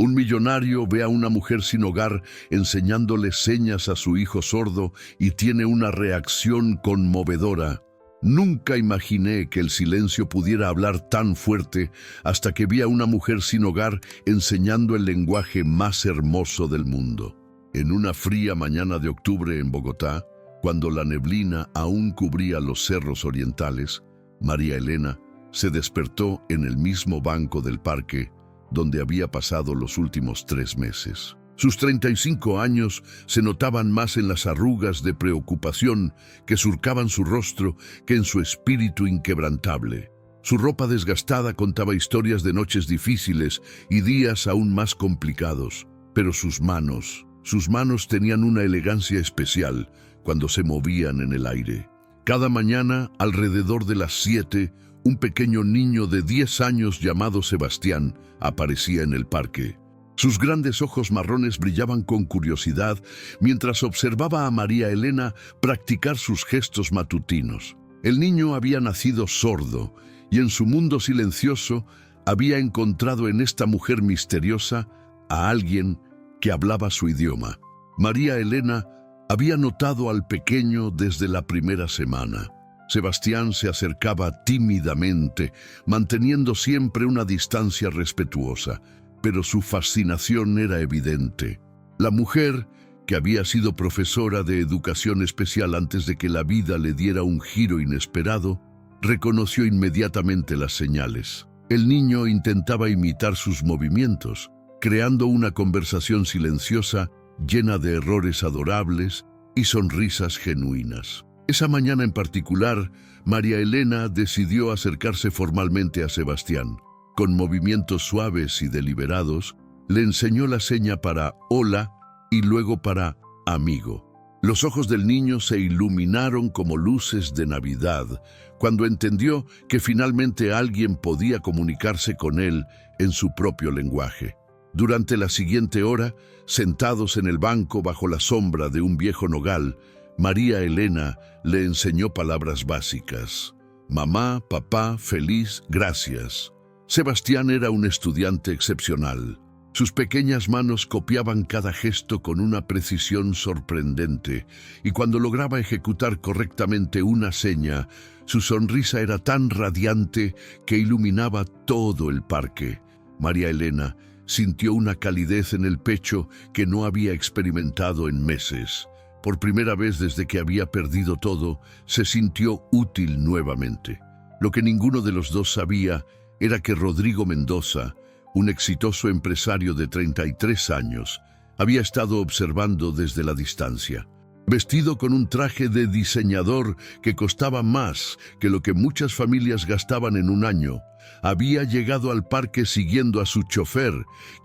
Un millonario ve a una mujer sin hogar enseñándole señas a su hijo sordo y tiene una reacción conmovedora. Nunca imaginé que el silencio pudiera hablar tan fuerte hasta que vi a una mujer sin hogar enseñando el lenguaje más hermoso del mundo. En una fría mañana de octubre en Bogotá, cuando la neblina aún cubría los cerros orientales, María Elena se despertó en el mismo banco del parque donde había pasado los últimos 3 meses. Sus 35 años se notaban más en las arrugas de preocupación que surcaban su rostro que en su espíritu inquebrantable. Su ropa desgastada contaba historias de noches difíciles y días aún más complicados, pero sus manos tenían una elegancia especial cuando se movían en el aire. Cada mañana, alrededor de las 7, un pequeño niño de 10 años llamado Sebastián aparecía en el parque. Sus grandes ojos marrones brillaban con curiosidad mientras observaba a María Elena practicar sus gestos matutinos. El niño había nacido sordo y en su mundo silencioso había encontrado en esta mujer misteriosa a alguien que hablaba su idioma. María Elena había notado al pequeño desde la primera semana. Sebastián se acercaba tímidamente, manteniendo siempre una distancia respetuosa, pero su fascinación era evidente. La mujer, que había sido profesora de educación especial antes de que la vida le diera un giro inesperado, reconoció inmediatamente las señales. El niño intentaba imitar sus movimientos, creando una conversación silenciosa llena de errores adorables y sonrisas genuinas. Esa mañana en particular, María Elena decidió acercarse formalmente a Sebastián. Con movimientos suaves y deliberados, le enseñó la seña para hola y luego para amigo. Los ojos del niño se iluminaron como luces de Navidad cuando entendió que finalmente alguien podía comunicarse con él en su propio lenguaje. Durante la siguiente hora, sentados en el banco bajo la sombra de un viejo nogal, María Elena le enseñó palabras básicas. Mamá, papá, feliz, gracias. Sebastián era un estudiante excepcional. Sus pequeñas manos copiaban cada gesto con una precisión sorprendente, y cuando lograba ejecutar correctamente una seña, su sonrisa era tan radiante que iluminaba todo el parque. María Elena sintió una calidez en el pecho que no había experimentado en meses. Por primera vez desde que había perdido todo, se sintió útil nuevamente. Lo que ninguno de los dos sabía era que Rodrigo Mendoza, un exitoso empresario de 33 años, había estado observando desde la distancia. Vestido con un traje de diseñador que costaba más que lo que muchas familias gastaban en un año, había llegado al parque siguiendo a su chofer,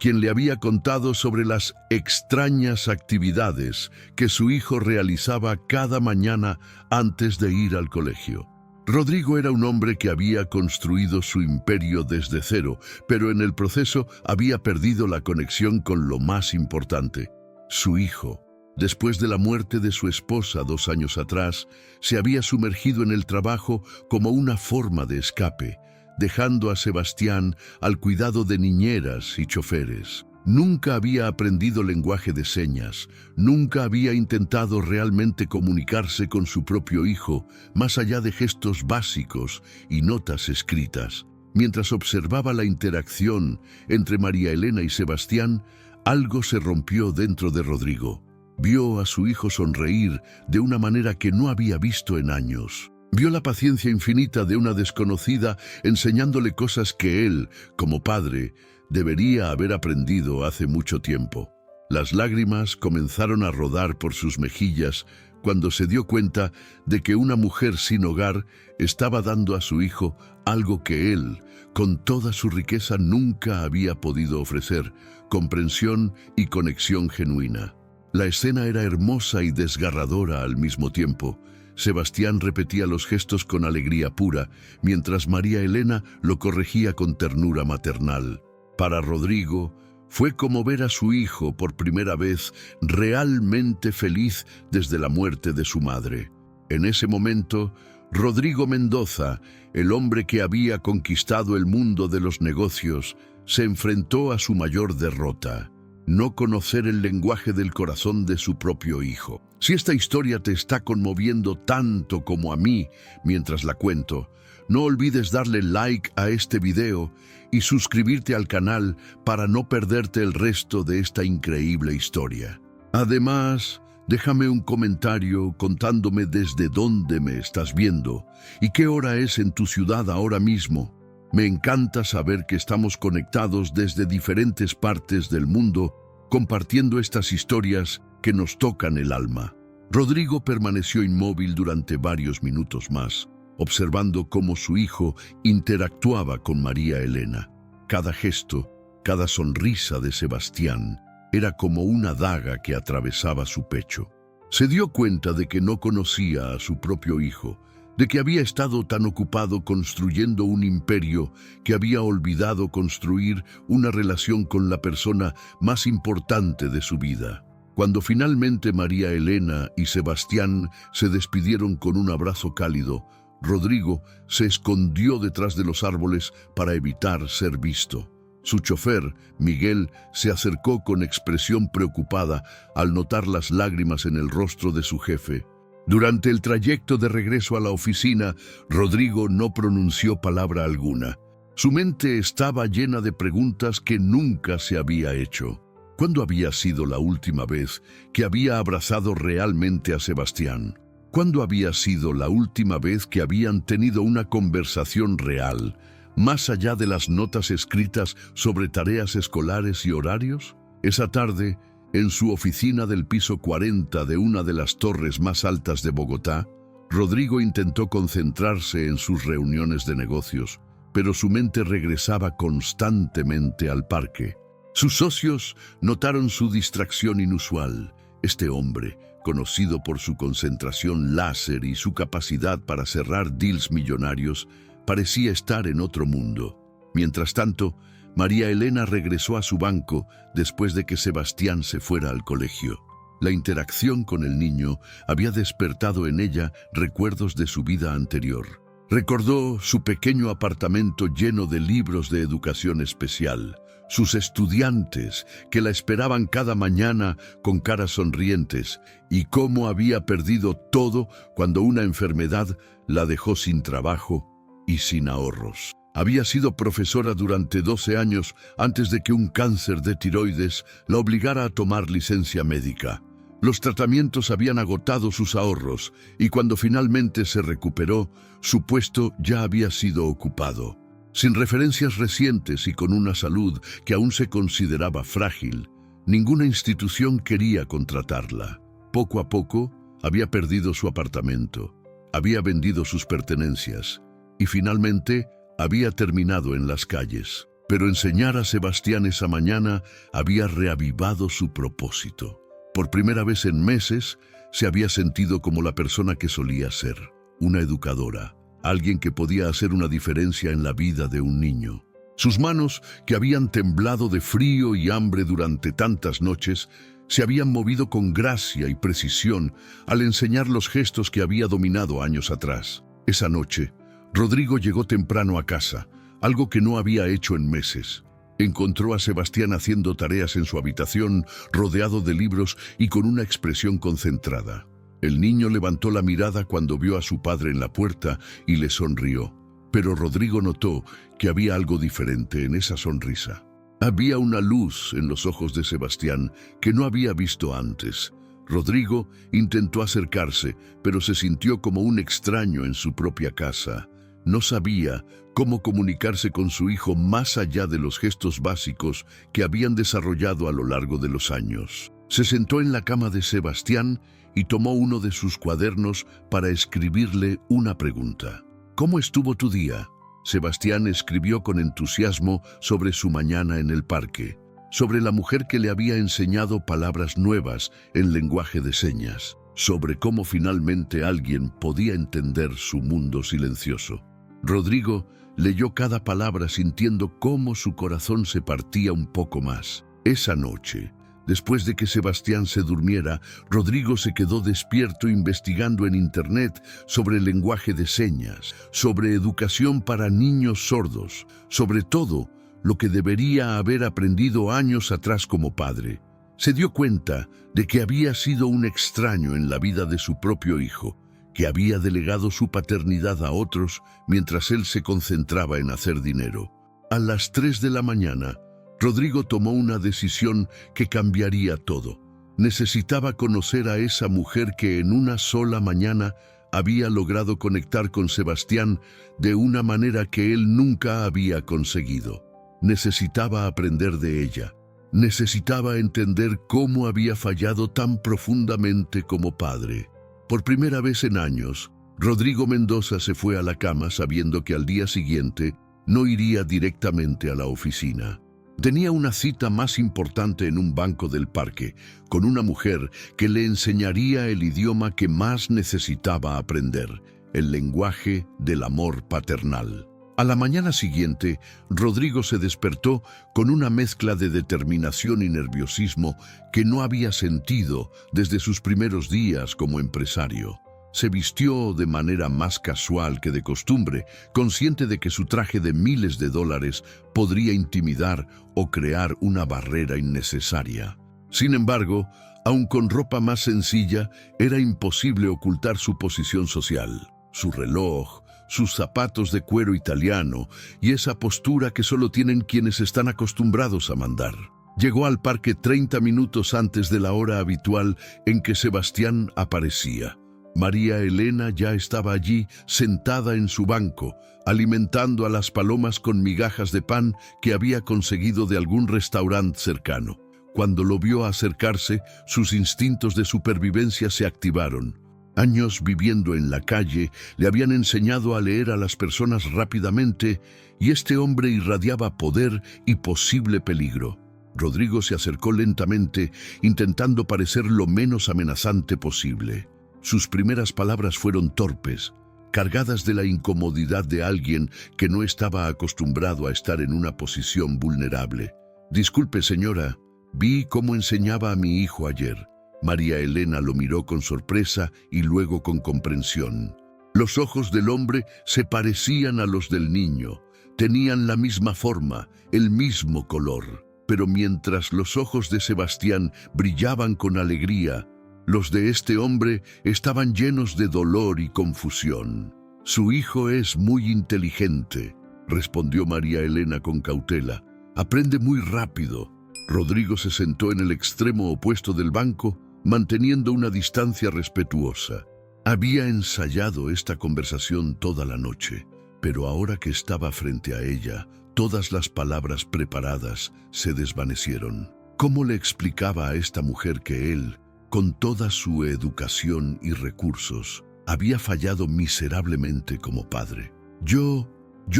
quien le había contado sobre las extrañas actividades que su hijo realizaba cada mañana antes de ir al colegio. Rodrigo era un hombre que había construido su imperio desde cero, pero en el proceso había perdido la conexión con lo más importante, su hijo. Después de la muerte de su esposa 2 años atrás, se había sumergido en el trabajo como una forma de escape, dejando a Sebastián al cuidado de niñeras y choferes. Nunca había aprendido lenguaje de señas, nunca había intentado realmente comunicarse con su propio hijo, más allá de gestos básicos y notas escritas. Mientras observaba la interacción entre María Elena y Sebastián, algo se rompió dentro de Rodrigo. Vio a su hijo sonreír de una manera que no había visto en años. Vio la paciencia infinita de una desconocida enseñándole cosas que él, como padre, debería haber aprendido hace mucho tiempo. Las lágrimas comenzaron a rodar por sus mejillas cuando se dio cuenta de que una mujer sin hogar estaba dando a su hijo algo que él, con toda su riqueza, nunca había podido ofrecer: comprensión y conexión genuina. La escena era hermosa y desgarradora al mismo tiempo. Sebastián repetía los gestos con alegría pura, mientras María Elena lo corregía con ternura maternal. Para Rodrigo, fue como ver a su hijo por primera vez realmente feliz desde la muerte de su madre. En ese momento, Rodrigo Mendoza, el hombre que había conquistado el mundo de los negocios, se enfrentó a su mayor derrota: no conocer el lenguaje del corazón de su propio hijo. Si esta historia te está conmoviendo tanto como a mí mientras la cuento, no olvides darle like a este video y suscribirte al canal para no perderte el resto de esta increíble historia. Además, déjame un comentario contándome desde dónde me estás viendo y qué hora es en tu ciudad ahora mismo. Me encanta saber que estamos conectados desde diferentes partes del mundo, compartiendo estas historias que nos tocan el alma. Rodrigo permaneció inmóvil durante varios minutos más, observando cómo su hijo interactuaba con María Elena. Cada gesto, cada sonrisa de Sebastián era como una daga que atravesaba su pecho. Se dio cuenta de que no conocía a su propio hijo, de que había estado tan ocupado construyendo un imperio que había olvidado construir una relación con la persona más importante de su vida. Cuando finalmente María Elena y Sebastián se despidieron con un abrazo cálido, Rodrigo se escondió detrás de los árboles para evitar ser visto. Su chofer, Miguel, se acercó con expresión preocupada al notar las lágrimas en el rostro de su jefe. Durante el trayecto de regreso a la oficina, Rodrigo no pronunció palabra alguna. Su mente estaba llena de preguntas que nunca se había hecho. ¿Cuándo había sido la última vez que había abrazado realmente a Sebastián? ¿Cuándo había sido la última vez que habían tenido una conversación real, más allá de las notas escritas sobre tareas escolares y horarios? Esa tarde, en su oficina del piso 40 de una de las torres más altas de Bogotá, Rodrigo intentó concentrarse en sus reuniones de negocios, pero su mente regresaba constantemente al parque. Sus socios notaron su distracción inusual. Este hombre, conocido por su concentración láser y su capacidad para cerrar deals millonarios, parecía estar en otro mundo. Mientras tanto, María Elena regresó a su banco después de que Sebastián se fuera al colegio. La interacción con el niño había despertado en ella recuerdos de su vida anterior. Recordó su pequeño apartamento lleno de libros de educación especial, sus estudiantes que la esperaban cada mañana con caras sonrientes, y cómo había perdido todo cuando una enfermedad la dejó sin trabajo y sin ahorros. Había sido profesora durante 12 años antes de que un cáncer de tiroides la obligara a tomar licencia médica. Los tratamientos habían agotado sus ahorros y cuando finalmente se recuperó, su puesto ya había sido ocupado. Sin referencias recientes y con una salud que aún se consideraba frágil, ninguna institución quería contratarla. Poco a poco, había perdido su apartamento, había vendido sus pertenencias y finalmente había terminado en las calles. Pero enseñar a Sebastián esa mañana había reavivado su propósito. Por primera vez en meses, se había sentido como la persona que solía ser, una educadora, alguien que podía hacer una diferencia en la vida de un niño. Sus manos, que habían temblado de frío y hambre durante tantas noches, se habían movido con gracia y precisión al enseñar los gestos que había dominado años atrás. Esa noche, Rodrigo llegó temprano a casa, algo que no había hecho en meses. Encontró a Sebastián haciendo tareas en su habitación, rodeado de libros y con una expresión concentrada. El niño levantó la mirada cuando vio a su padre en la puerta y le sonrió. Pero Rodrigo notó que había algo diferente en esa sonrisa. Había una luz en los ojos de Sebastián que no había visto antes. Rodrigo intentó acercarse, pero se sintió como un extraño en su propia casa. No sabía cómo comunicarse con su hijo más allá de los gestos básicos que habían desarrollado a lo largo de los años. Se sentó en la cama de Sebastián y tomó uno de sus cuadernos para escribirle una pregunta. ¿Cómo estuvo tu día? Sebastián escribió con entusiasmo sobre su mañana en el parque, sobre la mujer que le había enseñado palabras nuevas en lenguaje de señas, sobre cómo finalmente alguien podía entender su mundo silencioso. Rodrigo leyó cada palabra sintiendo cómo su corazón se partía un poco más. Esa noche, después de que Sebastián se durmiera, Rodrigo se quedó despierto investigando en internet sobre el lenguaje de señas, sobre educación para niños sordos, sobre todo lo que debería haber aprendido años atrás como padre. Se dio cuenta de que había sido un extraño en la vida de su propio hijo, que había delegado su paternidad a otros mientras él se concentraba en hacer dinero. A las 3 de la mañana, Rodrigo tomó una decisión que cambiaría todo. Necesitaba conocer a esa mujer que en una sola mañana había logrado conectar con Sebastián de una manera que él nunca había conseguido. Necesitaba aprender de ella. Necesitaba entender cómo había fallado tan profundamente como padre. Por primera vez en años, Rodrigo Mendoza se fue a la cama sabiendo que al día siguiente no iría directamente a la oficina. Tenía una cita más importante en un banco del parque, con una mujer que le enseñaría el idioma que más necesitaba aprender, el lenguaje del amor paternal. A la mañana siguiente, Rodrigo se despertó con una mezcla de determinación y nerviosismo que no había sentido desde sus primeros días como empresario. Se vistió de manera más casual que de costumbre, consciente de que su traje de miles de dólares podría intimidar o crear una barrera innecesaria. Sin embargo, aun con ropa más sencilla, era imposible ocultar su posición social, su reloj, sus zapatos de cuero italiano y esa postura que solo tienen quienes están acostumbrados a mandar. Llegó al parque 30 minutos antes de la hora habitual en que Sebastián aparecía. María Elena ya estaba allí, sentada en su banco, alimentando a las palomas con migajas de pan que había conseguido de algún restaurante cercano. Cuando lo vio acercarse, sus instintos de supervivencia se activaron. Años viviendo en la calle le habían enseñado a leer a las personas rápidamente y este hombre irradiaba poder y posible peligro. Rodrigo se acercó lentamente, intentando parecer lo menos amenazante posible. Sus primeras palabras fueron torpes, cargadas de la incomodidad de alguien que no estaba acostumbrado a estar en una posición vulnerable. «Disculpe, señora, vi cómo enseñaba a mi hijo ayer». María Elena lo miró con sorpresa y luego con comprensión. Los ojos del hombre se parecían a los del niño. Tenían la misma forma, el mismo color. Pero mientras los ojos de Sebastián brillaban con alegría, los de este hombre estaban llenos de dolor y confusión. «Su hijo es muy inteligente», respondió María Elena con cautela. «Aprende muy rápido». Rodrigo se sentó en el extremo opuesto del banco, manteniendo una distancia respetuosa. Había ensayado esta conversación toda la noche, pero ahora que estaba frente a ella, todas las palabras preparadas se desvanecieron. ¿Cómo le explicaba a esta mujer que él, con toda su educación y recursos, había fallado miserablemente como padre? Yo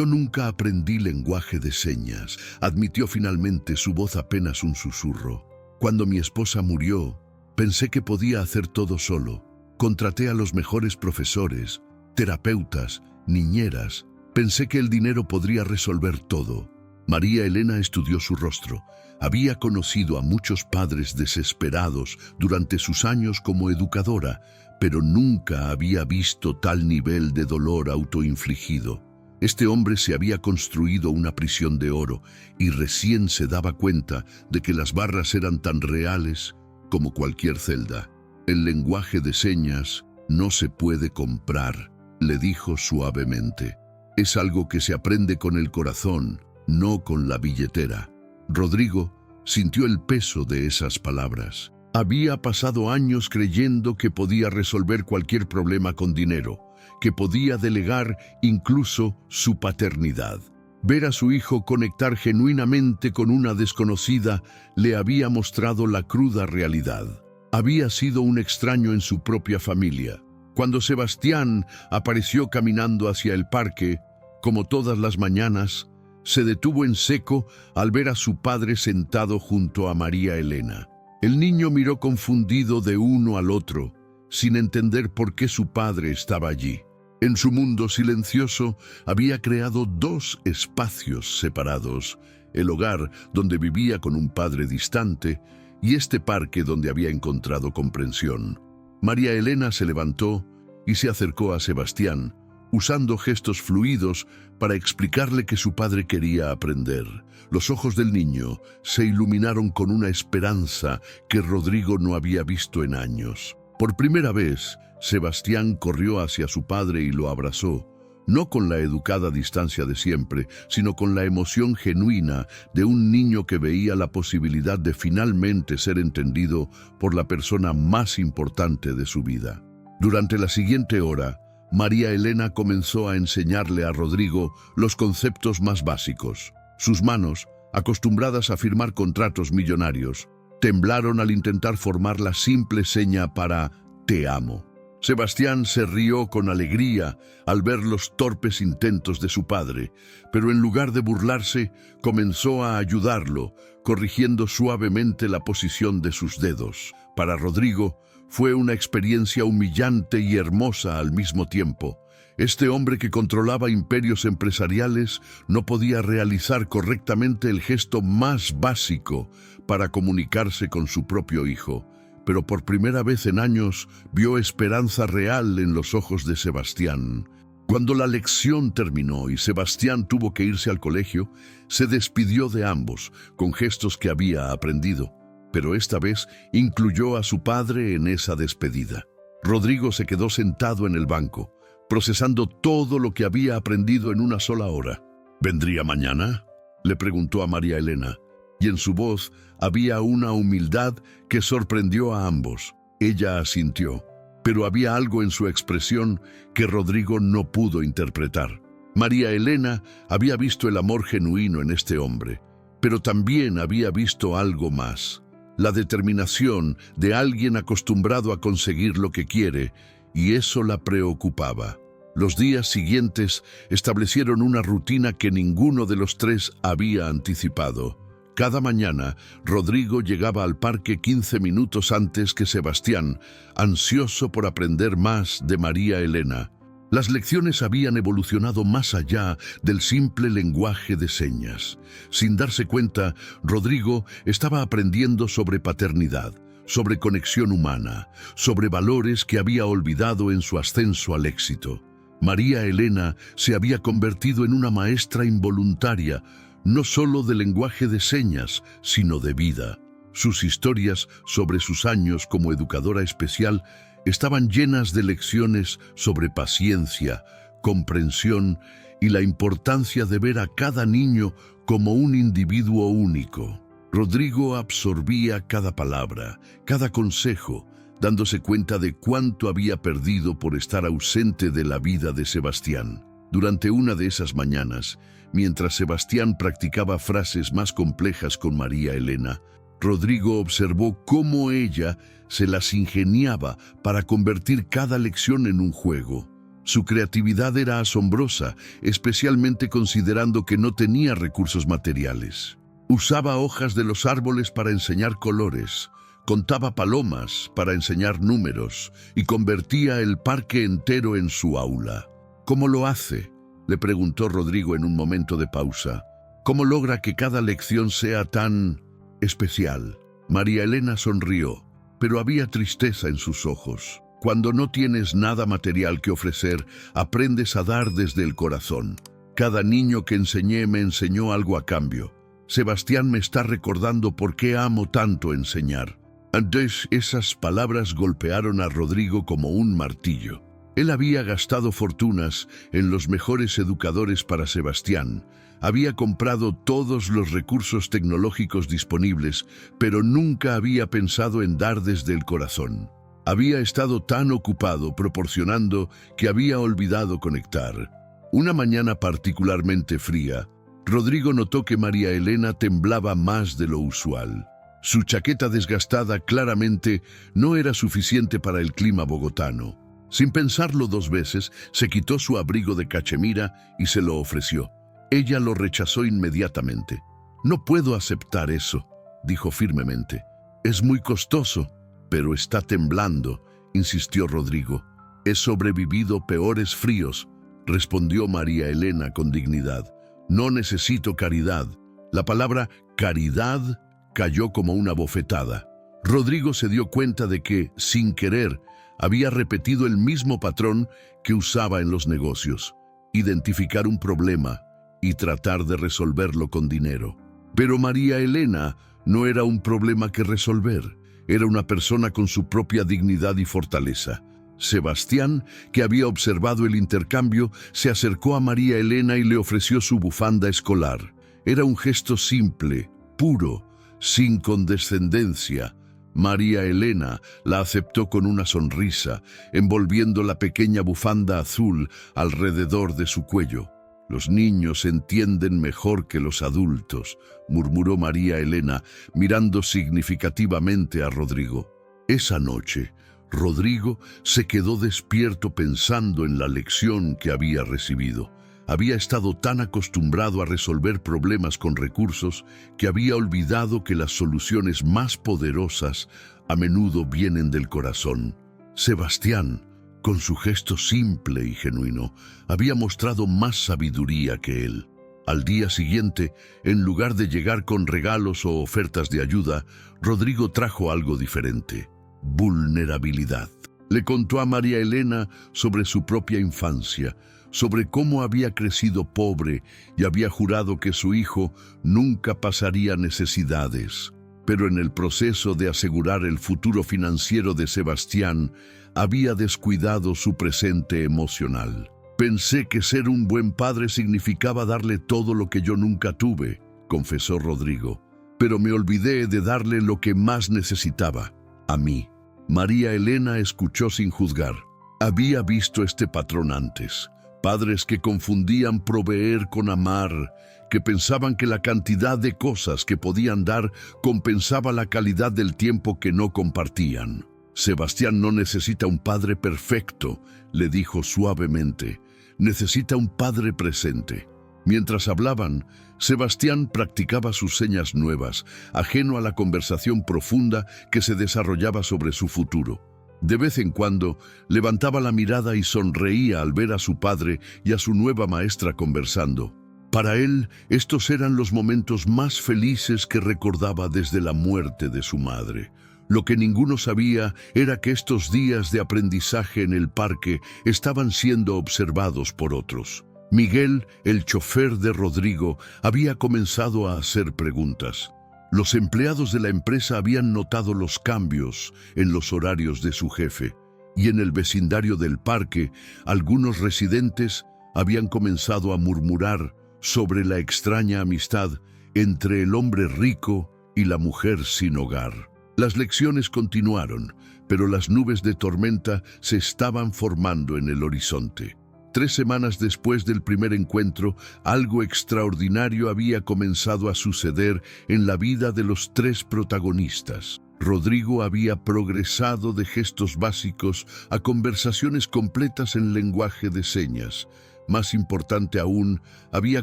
nunca aprendí lenguaje de señas, admitió finalmente, su voz apenas un susurro. Cuando mi esposa murió, pensé que podía hacer todo solo. Contraté a los mejores profesores, terapeutas, niñeras. Pensé que el dinero podría resolver todo. María Elena estudió su rostro. Había conocido a muchos padres desesperados durante sus años como educadora, pero nunca había visto tal nivel de dolor autoinfligido. Este hombre se había construido una prisión de oro y recién se daba cuenta de que las barras eran tan reales como cualquier celda. «El lenguaje de señas no se puede comprar», le dijo suavemente. «Es algo que se aprende con el corazón, no con la billetera». Rodrigo sintió el peso de esas palabras. Había pasado años creyendo que podía resolver cualquier problema con dinero, que podía delegar incluso su paternidad. Ver a su hijo conectar genuinamente con una desconocida le había mostrado la cruda realidad. Había sido un extraño en su propia familia. Cuando Sebastián apareció caminando hacia el parque, como todas las mañanas, se detuvo en seco al ver a su padre sentado junto a María Elena. El niño miró confundido de uno al otro, sin entender por qué su padre estaba allí. En su mundo silencioso había creado dos espacios separados: el hogar donde vivía con un padre distante y este parque donde había encontrado comprensión. María Elena se levantó y se acercó a Sebastián, usando gestos fluidos para explicarle que su padre quería aprender. Los ojos del niño se iluminaron con una esperanza que Rodrigo no había visto en años. Por primera vez, Sebastián corrió hacia su padre y lo abrazó, no con la educada distancia de siempre, sino con la emoción genuina de un niño que veía la posibilidad de finalmente ser entendido por la persona más importante de su vida. Durante la siguiente hora, María Elena comenzó a enseñarle a Rodrigo los conceptos más básicos. Sus manos, acostumbradas a firmar contratos millonarios, temblaron al intentar formar la simple seña para «te amo». Sebastián se rió con alegría al ver los torpes intentos de su padre, pero en lugar de burlarse, comenzó a ayudarlo, corrigiendo suavemente la posición de sus dedos. Para Rodrigo, fue una experiencia humillante y hermosa al mismo tiempo. Este hombre que controlaba imperios empresariales no podía realizar correctamente el gesto más básico para comunicarse con su propio hijo. Pero por primera vez en años vio esperanza real en los ojos de Sebastián. Cuando la lección terminó y Sebastián tuvo que irse al colegio, se despidió de ambos con gestos que había aprendido, pero esta vez incluyó a su padre en esa despedida. Rodrigo se quedó sentado en el banco, procesando todo lo que había aprendido en una sola hora. ¿Vendría mañana?, le preguntó a María Elena, y en su voz había una humildad que sorprendió a ambos. Ella asintió, pero había algo en su expresión que Rodrigo no pudo interpretar. María Elena había visto el amor genuino en este hombre, pero también había visto algo más: la determinación de alguien acostumbrado a conseguir lo que quiere, y eso la preocupaba. Los días siguientes establecieron una rutina que ninguno de los tres había anticipado. Cada mañana, Rodrigo llegaba al parque 15 minutos antes que Sebastián, ansioso por aprender más de María Elena. Las lecciones habían evolucionado más allá del simple lenguaje de señas. Sin darse cuenta, Rodrigo estaba aprendiendo sobre paternidad, sobre conexión humana, sobre valores que había olvidado en su ascenso al éxito. María Elena se había convertido en una maestra involuntaria, no solo de lenguaje de señas, sino de vida. Sus historias sobre sus años como educadora especial estaban llenas de lecciones sobre paciencia, comprensión y la importancia de ver a cada niño como un individuo único. Rodrigo absorbía cada palabra, cada consejo, dándose cuenta de cuánto había perdido por estar ausente de la vida de Sebastián. Durante una de esas mañanas, mientras Sebastián practicaba frases más complejas con María Elena, Rodrigo observó cómo ella se las ingeniaba para convertir cada lección en un juego. Su creatividad era asombrosa, especialmente considerando que no tenía recursos materiales. Usaba hojas de los árboles para enseñar colores, contaba palomas para enseñar números y convertía el parque entero en su aula. ¿Cómo lo hace?, le preguntó Rodrigo en un momento de pausa. ¿Cómo logra que cada lección sea tan especial? María Elena sonrió, pero había tristeza en sus ojos. Cuando no tienes nada material que ofrecer, aprendes a dar desde el corazón. Cada niño que enseñé me enseñó algo a cambio. Sebastián me está recordando por qué amo tanto enseñar. Antes, esas palabras golpearon a Rodrigo como un martillo. Él había gastado fortunas en los mejores educadores para Sebastián, había comprado todos los recursos tecnológicos disponibles, pero nunca había pensado en dar desde el corazón. Había estado tan ocupado proporcionando que había olvidado conectar. Una mañana particularmente fría, Rodrigo notó que María Elena temblaba más de lo usual. Su chaqueta desgastada claramente no era suficiente para el clima bogotano. Sin pensarlo dos veces, se quitó su abrigo de cachemira y se lo ofreció. Ella lo rechazó inmediatamente. «No puedo aceptar eso», dijo firmemente. «Es muy costoso». «Pero está temblando», insistió Rodrigo. «He sobrevivido peores fríos», respondió María Elena con dignidad. «No necesito caridad». La palabra caridad cayó como una bofetada. Rodrigo se dio cuenta de que, sin querer, Había repetido el mismo patrón que usaba en los negocios: identificar un problema y tratar de resolverlo con dinero. Pero María Elena no era un problema que resolver, era una persona con su propia dignidad y fortaleza. Sebastián, que había observado el intercambio, se acercó a María Elena y le ofreció su bufanda escolar. Era un gesto simple, puro, sin condescendencia. María Elena la aceptó con una sonrisa, envolviendo la pequeña bufanda azul alrededor de su cuello. «Los niños entienden mejor que los adultos», murmuró María Elena, mirando significativamente a Rodrigo. Esa noche, Rodrigo se quedó despierto pensando en la lección que había recibido. Había estado tan acostumbrado a resolver problemas con recursos que había olvidado que las soluciones más poderosas a menudo vienen del corazón. Sebastián, con su gesto simple y genuino, había mostrado más sabiduría que él. Al día siguiente, en lugar de llegar con regalos o ofertas de ayuda, Rodrigo trajo algo diferente: vulnerabilidad. Le contó a María Elena sobre su propia infancia, sobre cómo había crecido pobre y había jurado que su hijo nunca pasaría necesidades. Pero en el proceso de asegurar el futuro financiero de Sebastián, había descuidado su presente emocional. «Pensé que ser un buen padre significaba darle todo lo que yo nunca tuve», confesó Rodrigo, «pero me olvidé de darle lo que más necesitaba, a mí». María Elena escuchó sin juzgar. Había visto este patrón antes. Padres que confundían proveer con amar, que pensaban que la cantidad de cosas que podían dar compensaba la calidad del tiempo que no compartían. «Sebastián no necesita un padre perfecto», le dijo suavemente. «Necesita un padre presente». Mientras hablaban, Sebastián practicaba sus señas nuevas, ajeno a la conversación profunda que se desarrollaba sobre su futuro. De vez en cuando, levantaba la mirada y sonreía al ver a su padre y a su nueva maestra conversando. Para él, estos eran los momentos más felices que recordaba desde la muerte de su madre. Lo que ninguno sabía era que estos días de aprendizaje en el parque estaban siendo observados por otros. Miguel, el chofer de Rodrigo, había comenzado a hacer preguntas. Los empleados de la empresa habían notado los cambios en los horarios de su jefe, y en el vecindario del parque, algunos residentes habían comenzado a murmurar sobre la extraña amistad entre el hombre rico y la mujer sin hogar. Las lecciones continuaron, pero las nubes de tormenta se estaban formando en el horizonte. 3 semanas después del primer encuentro, algo extraordinario había comenzado a suceder en la vida de los 3 protagonistas. Rodrigo había progresado de gestos básicos a conversaciones completas en lenguaje de señas. Más importante aún, había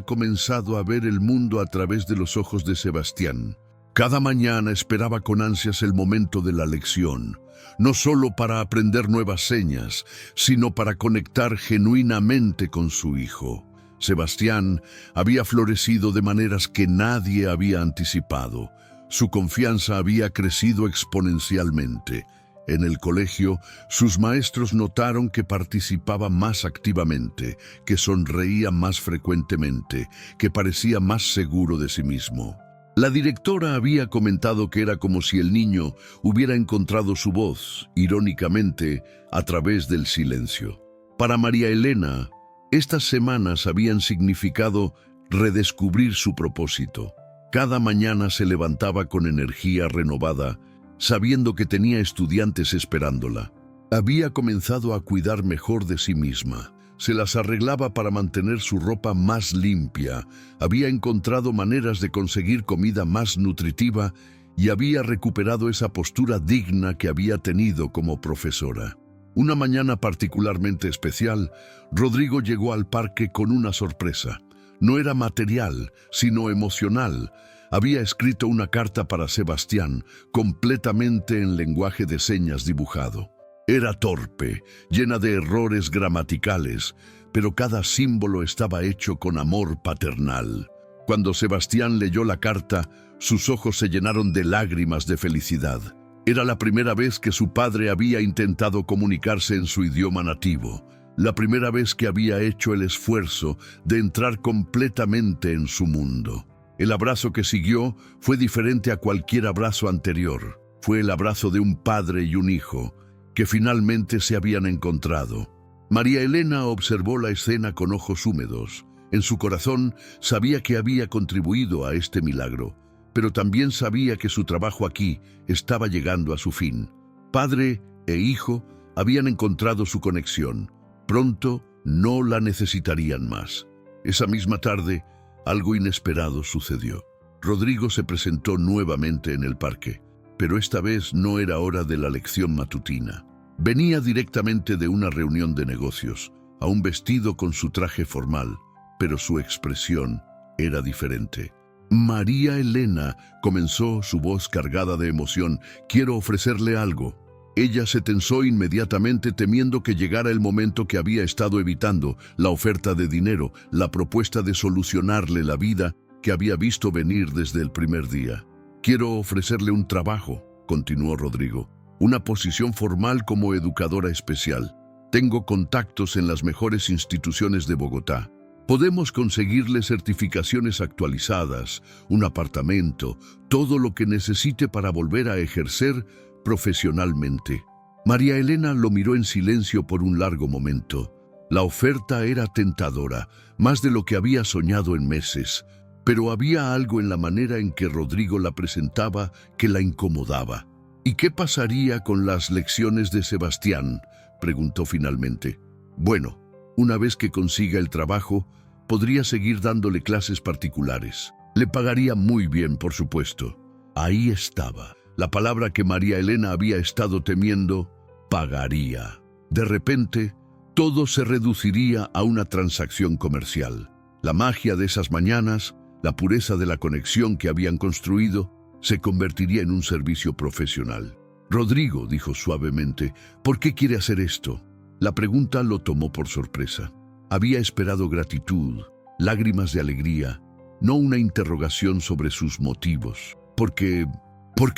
comenzado a ver el mundo a través de los ojos de Sebastián. Cada mañana esperaba con ansias el momento de la lección, no solo para aprender nuevas señas, sino para conectar genuinamente con su hijo. Sebastián había florecido de maneras que nadie había anticipado. Su confianza había crecido exponencialmente. En el colegio, sus maestros notaron que participaba más activamente, que sonreía más frecuentemente, que parecía más seguro de sí mismo. La directora había comentado que era como si el niño hubiera encontrado su voz, irónicamente, a través del silencio. Para María Elena, estas semanas habían significado redescubrir su propósito. Cada mañana se levantaba con energía renovada, sabiendo que tenía estudiantes esperándola. Había comenzado a cuidar mejor de sí misma. Se las arreglaba para mantener su ropa más limpia, había encontrado maneras de conseguir comida más nutritiva y había recuperado esa postura digna que había tenido como profesora. Una mañana particularmente especial, Rodrigo llegó al parque con una sorpresa. No era material, sino emocional. Había escrito una carta para Sebastián, completamente en lenguaje de señas dibujado. Era torpe, llena de errores gramaticales, pero cada símbolo estaba hecho con amor paternal. Cuando Sebastián leyó la carta, sus ojos se llenaron de lágrimas de felicidad. Era la primera vez que su padre había intentado comunicarse en su idioma nativo, la primera vez que había hecho el esfuerzo de entrar completamente en su mundo. El abrazo que siguió fue diferente a cualquier abrazo anterior. Fue el abrazo de un padre y un hijo, que finalmente se habían encontrado. María Elena observó la escena con ojos húmedos. En su corazón sabía que había contribuido a este milagro, pero también sabía que su trabajo aquí estaba llegando a su fin. Padre e hijo habían encontrado su conexión. Pronto no la necesitarían más. Esa misma tarde, algo inesperado sucedió. Rodrigo se presentó nuevamente en el parque, pero esta vez no era hora de la lección matutina. Venía directamente de una reunión de negocios, aún vestido con su traje formal, pero su expresión era diferente. María Elena, comenzó, su voz cargada de emoción. Quiero ofrecerle algo. Ella se tensó inmediatamente temiendo que llegara el momento que había estado evitando, la oferta de dinero, la propuesta de solucionarle la vida que había visto venir desde el primer día. Quiero ofrecerle un trabajo, continuó Rodrigo, una posición formal como educadora especial. Tengo contactos en las mejores instituciones de Bogotá. Podemos conseguirle certificaciones actualizadas, un apartamento, todo lo que necesite para volver a ejercer profesionalmente. María Elena lo miró en silencio por un largo momento. La oferta era tentadora, más de lo que había soñado en meses, pero había algo en la manera en que Rodrigo la presentaba que la incomodaba. ¿Y qué pasaría con las lecciones de Sebastián?, preguntó finalmente. Bueno, una vez que consiga el trabajo, podría seguir dándole clases particulares. Le pagaría muy bien, por supuesto. Ahí estaba, la palabra que María Elena había estado temiendo: pagaría. De repente, todo se reduciría a una transacción comercial. La magia de esas mañanas, la pureza de la conexión que habían construido, se convertiría en un servicio profesional. Rodrigo, dijo suavemente, ¿por qué quiere hacer esto? La pregunta lo tomó por sorpresa. Había esperado gratitud, lágrimas de alegría, no una interrogación sobre sus motivos. Porque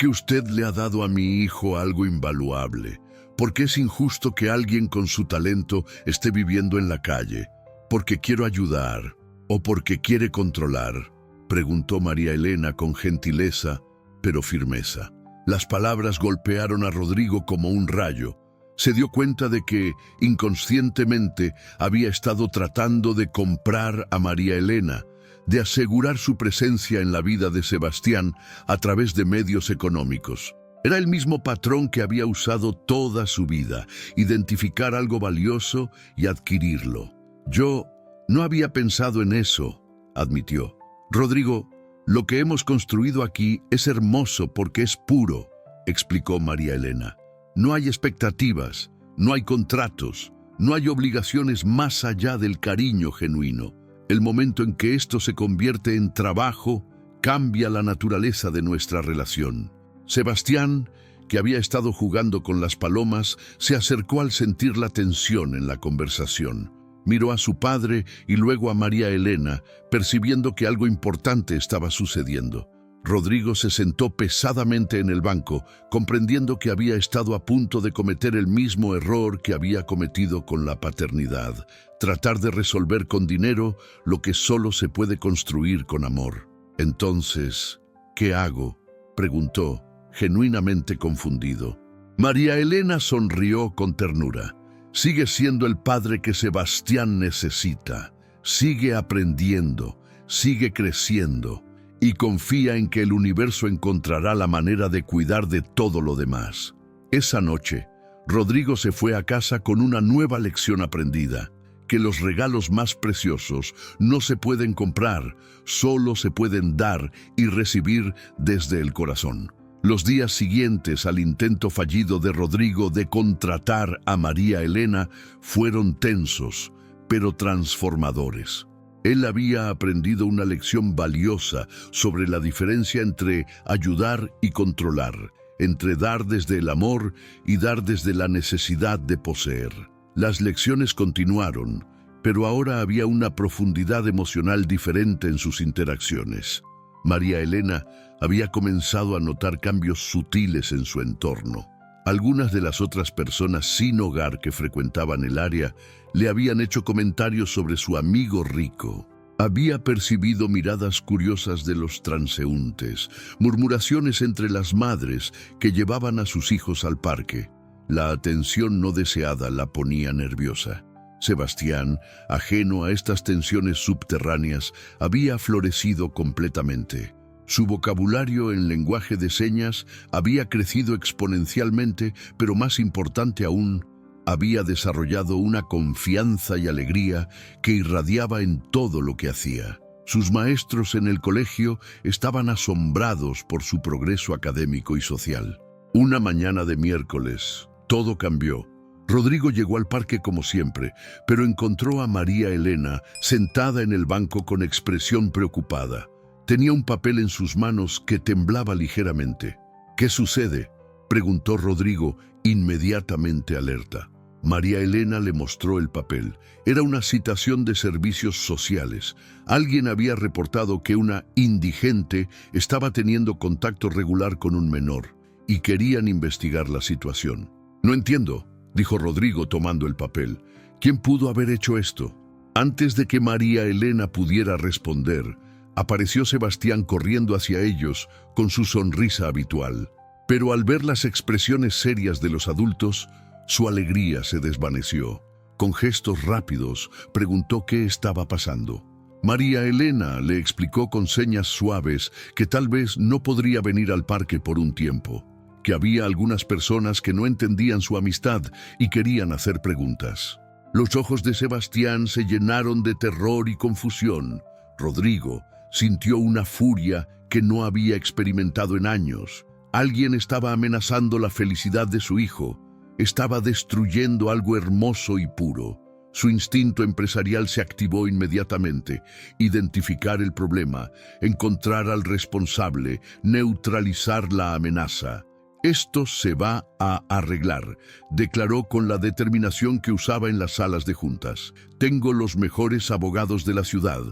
usted le ha dado a mi hijo algo invaluable. Porque es injusto que alguien con su talento esté viviendo en la calle. Porque quiero ayudar. ¿O porque quiere controlar?, preguntó María Elena con gentileza, pero firmeza. Las palabras golpearon a Rodrigo como un rayo. Se dio cuenta de que, inconscientemente, había estado tratando de comprar a María Elena, de asegurar su presencia en la vida de Sebastián a través de medios económicos. Era el mismo patrón que había usado toda su vida: identificar algo valioso y adquirirlo. Yo no había pensado en eso, admitió. Rodrigo, lo que hemos construido aquí es hermoso porque es puro, explicó María Elena. No hay expectativas, no hay contratos, no hay obligaciones más allá del cariño genuino. El momento en que esto se convierte en trabajo, cambia la naturaleza de nuestra relación. Sebastián, que había estado jugando con las palomas, se acercó al sentir la tensión en la conversación. Miró a su padre y luego a María Elena, percibiendo que algo importante estaba sucediendo. Rodrigo se sentó pesadamente en el banco, comprendiendo que había estado a punto de cometer el mismo error que había cometido con la paternidad: tratar de resolver con dinero lo que solo se puede construir con amor. Entonces, ¿qué hago?, preguntó, genuinamente confundido. María Elena sonrió con ternura. Sigue siendo el padre que Sebastián necesita. Sigue aprendiendo, sigue creciendo y confía en que el universo encontrará la manera de cuidar de todo lo demás. Esa noche, Rodrigo se fue a casa con una nueva lección aprendida: que los regalos más preciosos no se pueden comprar, solo se pueden dar y recibir desde el corazón. Los días siguientes al intento fallido de Rodrigo de contratar a María Elena fueron tensos, pero transformadores. Él había aprendido una lección valiosa sobre la diferencia entre ayudar y controlar, entre dar desde el amor y dar desde la necesidad de poseer. Las lecciones continuaron, pero ahora había una profundidad emocional diferente en sus interacciones. María Elena había comenzado a notar cambios sutiles en su entorno. Algunas de las otras personas sin hogar que frecuentaban el área le habían hecho comentarios sobre su amigo rico. Había percibido miradas curiosas de los transeúntes, murmuraciones entre las madres que llevaban a sus hijos al parque. La atención no deseada la ponía nerviosa. Sebastián, ajeno a estas tensiones subterráneas, había florecido completamente. Su vocabulario en lenguaje de señas había crecido exponencialmente, pero más importante aún, había desarrollado una confianza y alegría que irradiaba en todo lo que hacía. Sus maestros en el colegio estaban asombrados por su progreso académico y social. Una mañana de miércoles, todo cambió. Rodrigo llegó al parque como siempre, pero encontró a María Elena sentada en el banco con expresión preocupada. Tenía un papel en sus manos que temblaba ligeramente. «¿Qué sucede?», preguntó Rodrigo, inmediatamente alerta. María Elena le mostró el papel. Era una citación de servicios sociales. Alguien había reportado que una indigente estaba teniendo contacto regular con un menor y querían investigar la situación. «No entiendo», dijo Rodrigo tomando el papel. «¿Quién pudo haber hecho esto?». Antes de que María Elena pudiera responder, apareció Sebastián corriendo hacia ellos con su sonrisa habitual. Pero al ver las expresiones serias de los adultos, su alegría se desvaneció. Con gestos rápidos, preguntó qué estaba pasando. María Elena le explicó con señas suaves que tal vez no podría venir al parque por un tiempo, que había algunas personas que no entendían su amistad y querían hacer preguntas. Los ojos de Sebastián se llenaron de terror y confusión. Rodrigo sintió una furia que no había experimentado en años. Alguien estaba amenazando la felicidad de su hijo. Estaba destruyendo algo hermoso y puro. Su instinto empresarial se activó inmediatamente. Identificar el problema, encontrar al responsable, neutralizar la amenaza. «Esto se va a arreglar», declaró con la determinación que usaba en las salas de juntas. «Tengo los mejores abogados de la ciudad.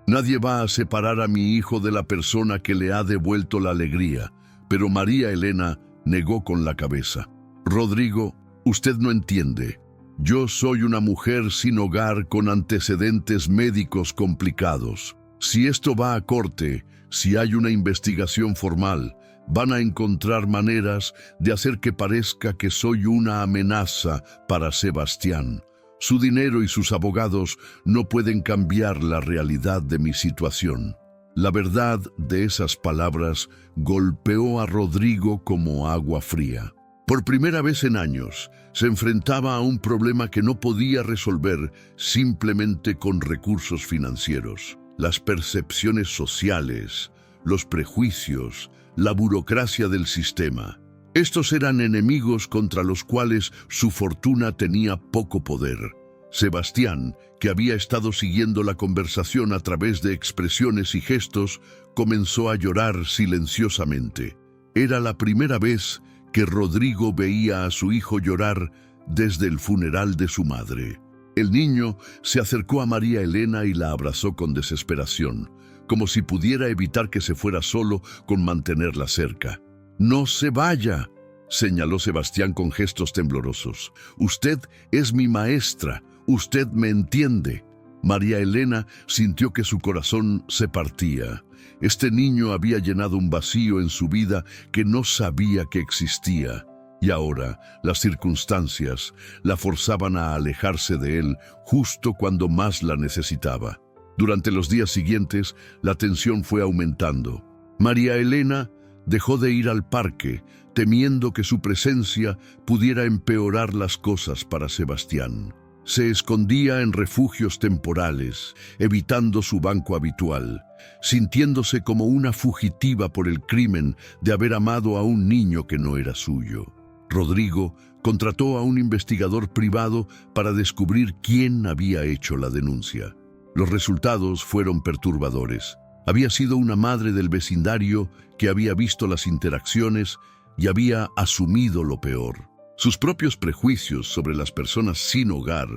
Nadie va a separar a mi hijo de la persona que le ha devuelto la alegría». Pero María Elena negó con la cabeza. «Rodrigo, usted no entiende. Yo soy una mujer sin hogar con antecedentes médicos complicados. Si esto va a corte, si hay una investigación formal, van a encontrar maneras de hacer que parezca que soy una amenaza para Sebastián. Su dinero y sus abogados no pueden cambiar la realidad de mi situación». La verdad de esas palabras golpeó a Rodrigo como agua fría. Por primera vez en años, se enfrentaba a un problema que no podía resolver simplemente con recursos financieros. Las percepciones sociales, los prejuicios, la burocracia del sistema. Estos eran enemigos contra los cuales su fortuna tenía poco poder. Sebastián, que había estado siguiendo la conversación a través de expresiones y gestos, comenzó a llorar silenciosamente. Era la primera vez que Rodrigo veía a su hijo llorar desde el funeral de su madre. El niño se acercó a María Elena y la abrazó con desesperación, como si pudiera evitar que se fuera solo con mantenerla cerca. «No se vaya», señaló Sebastián con gestos temblorosos. «Usted es mi maestra. Usted me entiende». María Elena sintió que su corazón se partía. Este niño había llenado un vacío en su vida que no sabía que existía. Y ahora las circunstancias la forzaban a alejarse de él justo cuando más la necesitaba. Durante los días siguientes, la tensión fue aumentando. María Elena dejó de ir al parque, temiendo que su presencia pudiera empeorar las cosas para Sebastián. Se escondía en refugios temporales, evitando su banco habitual, sintiéndose como una fugitiva por el crimen de haber amado a un niño que no era suyo. Rodrigo contrató a un investigador privado para descubrir quién había hecho la denuncia. Los resultados fueron perturbadores. Había sido una madre del vecindario que había visto las interacciones y había asumido lo peor. Sus propios prejuicios sobre las personas sin hogar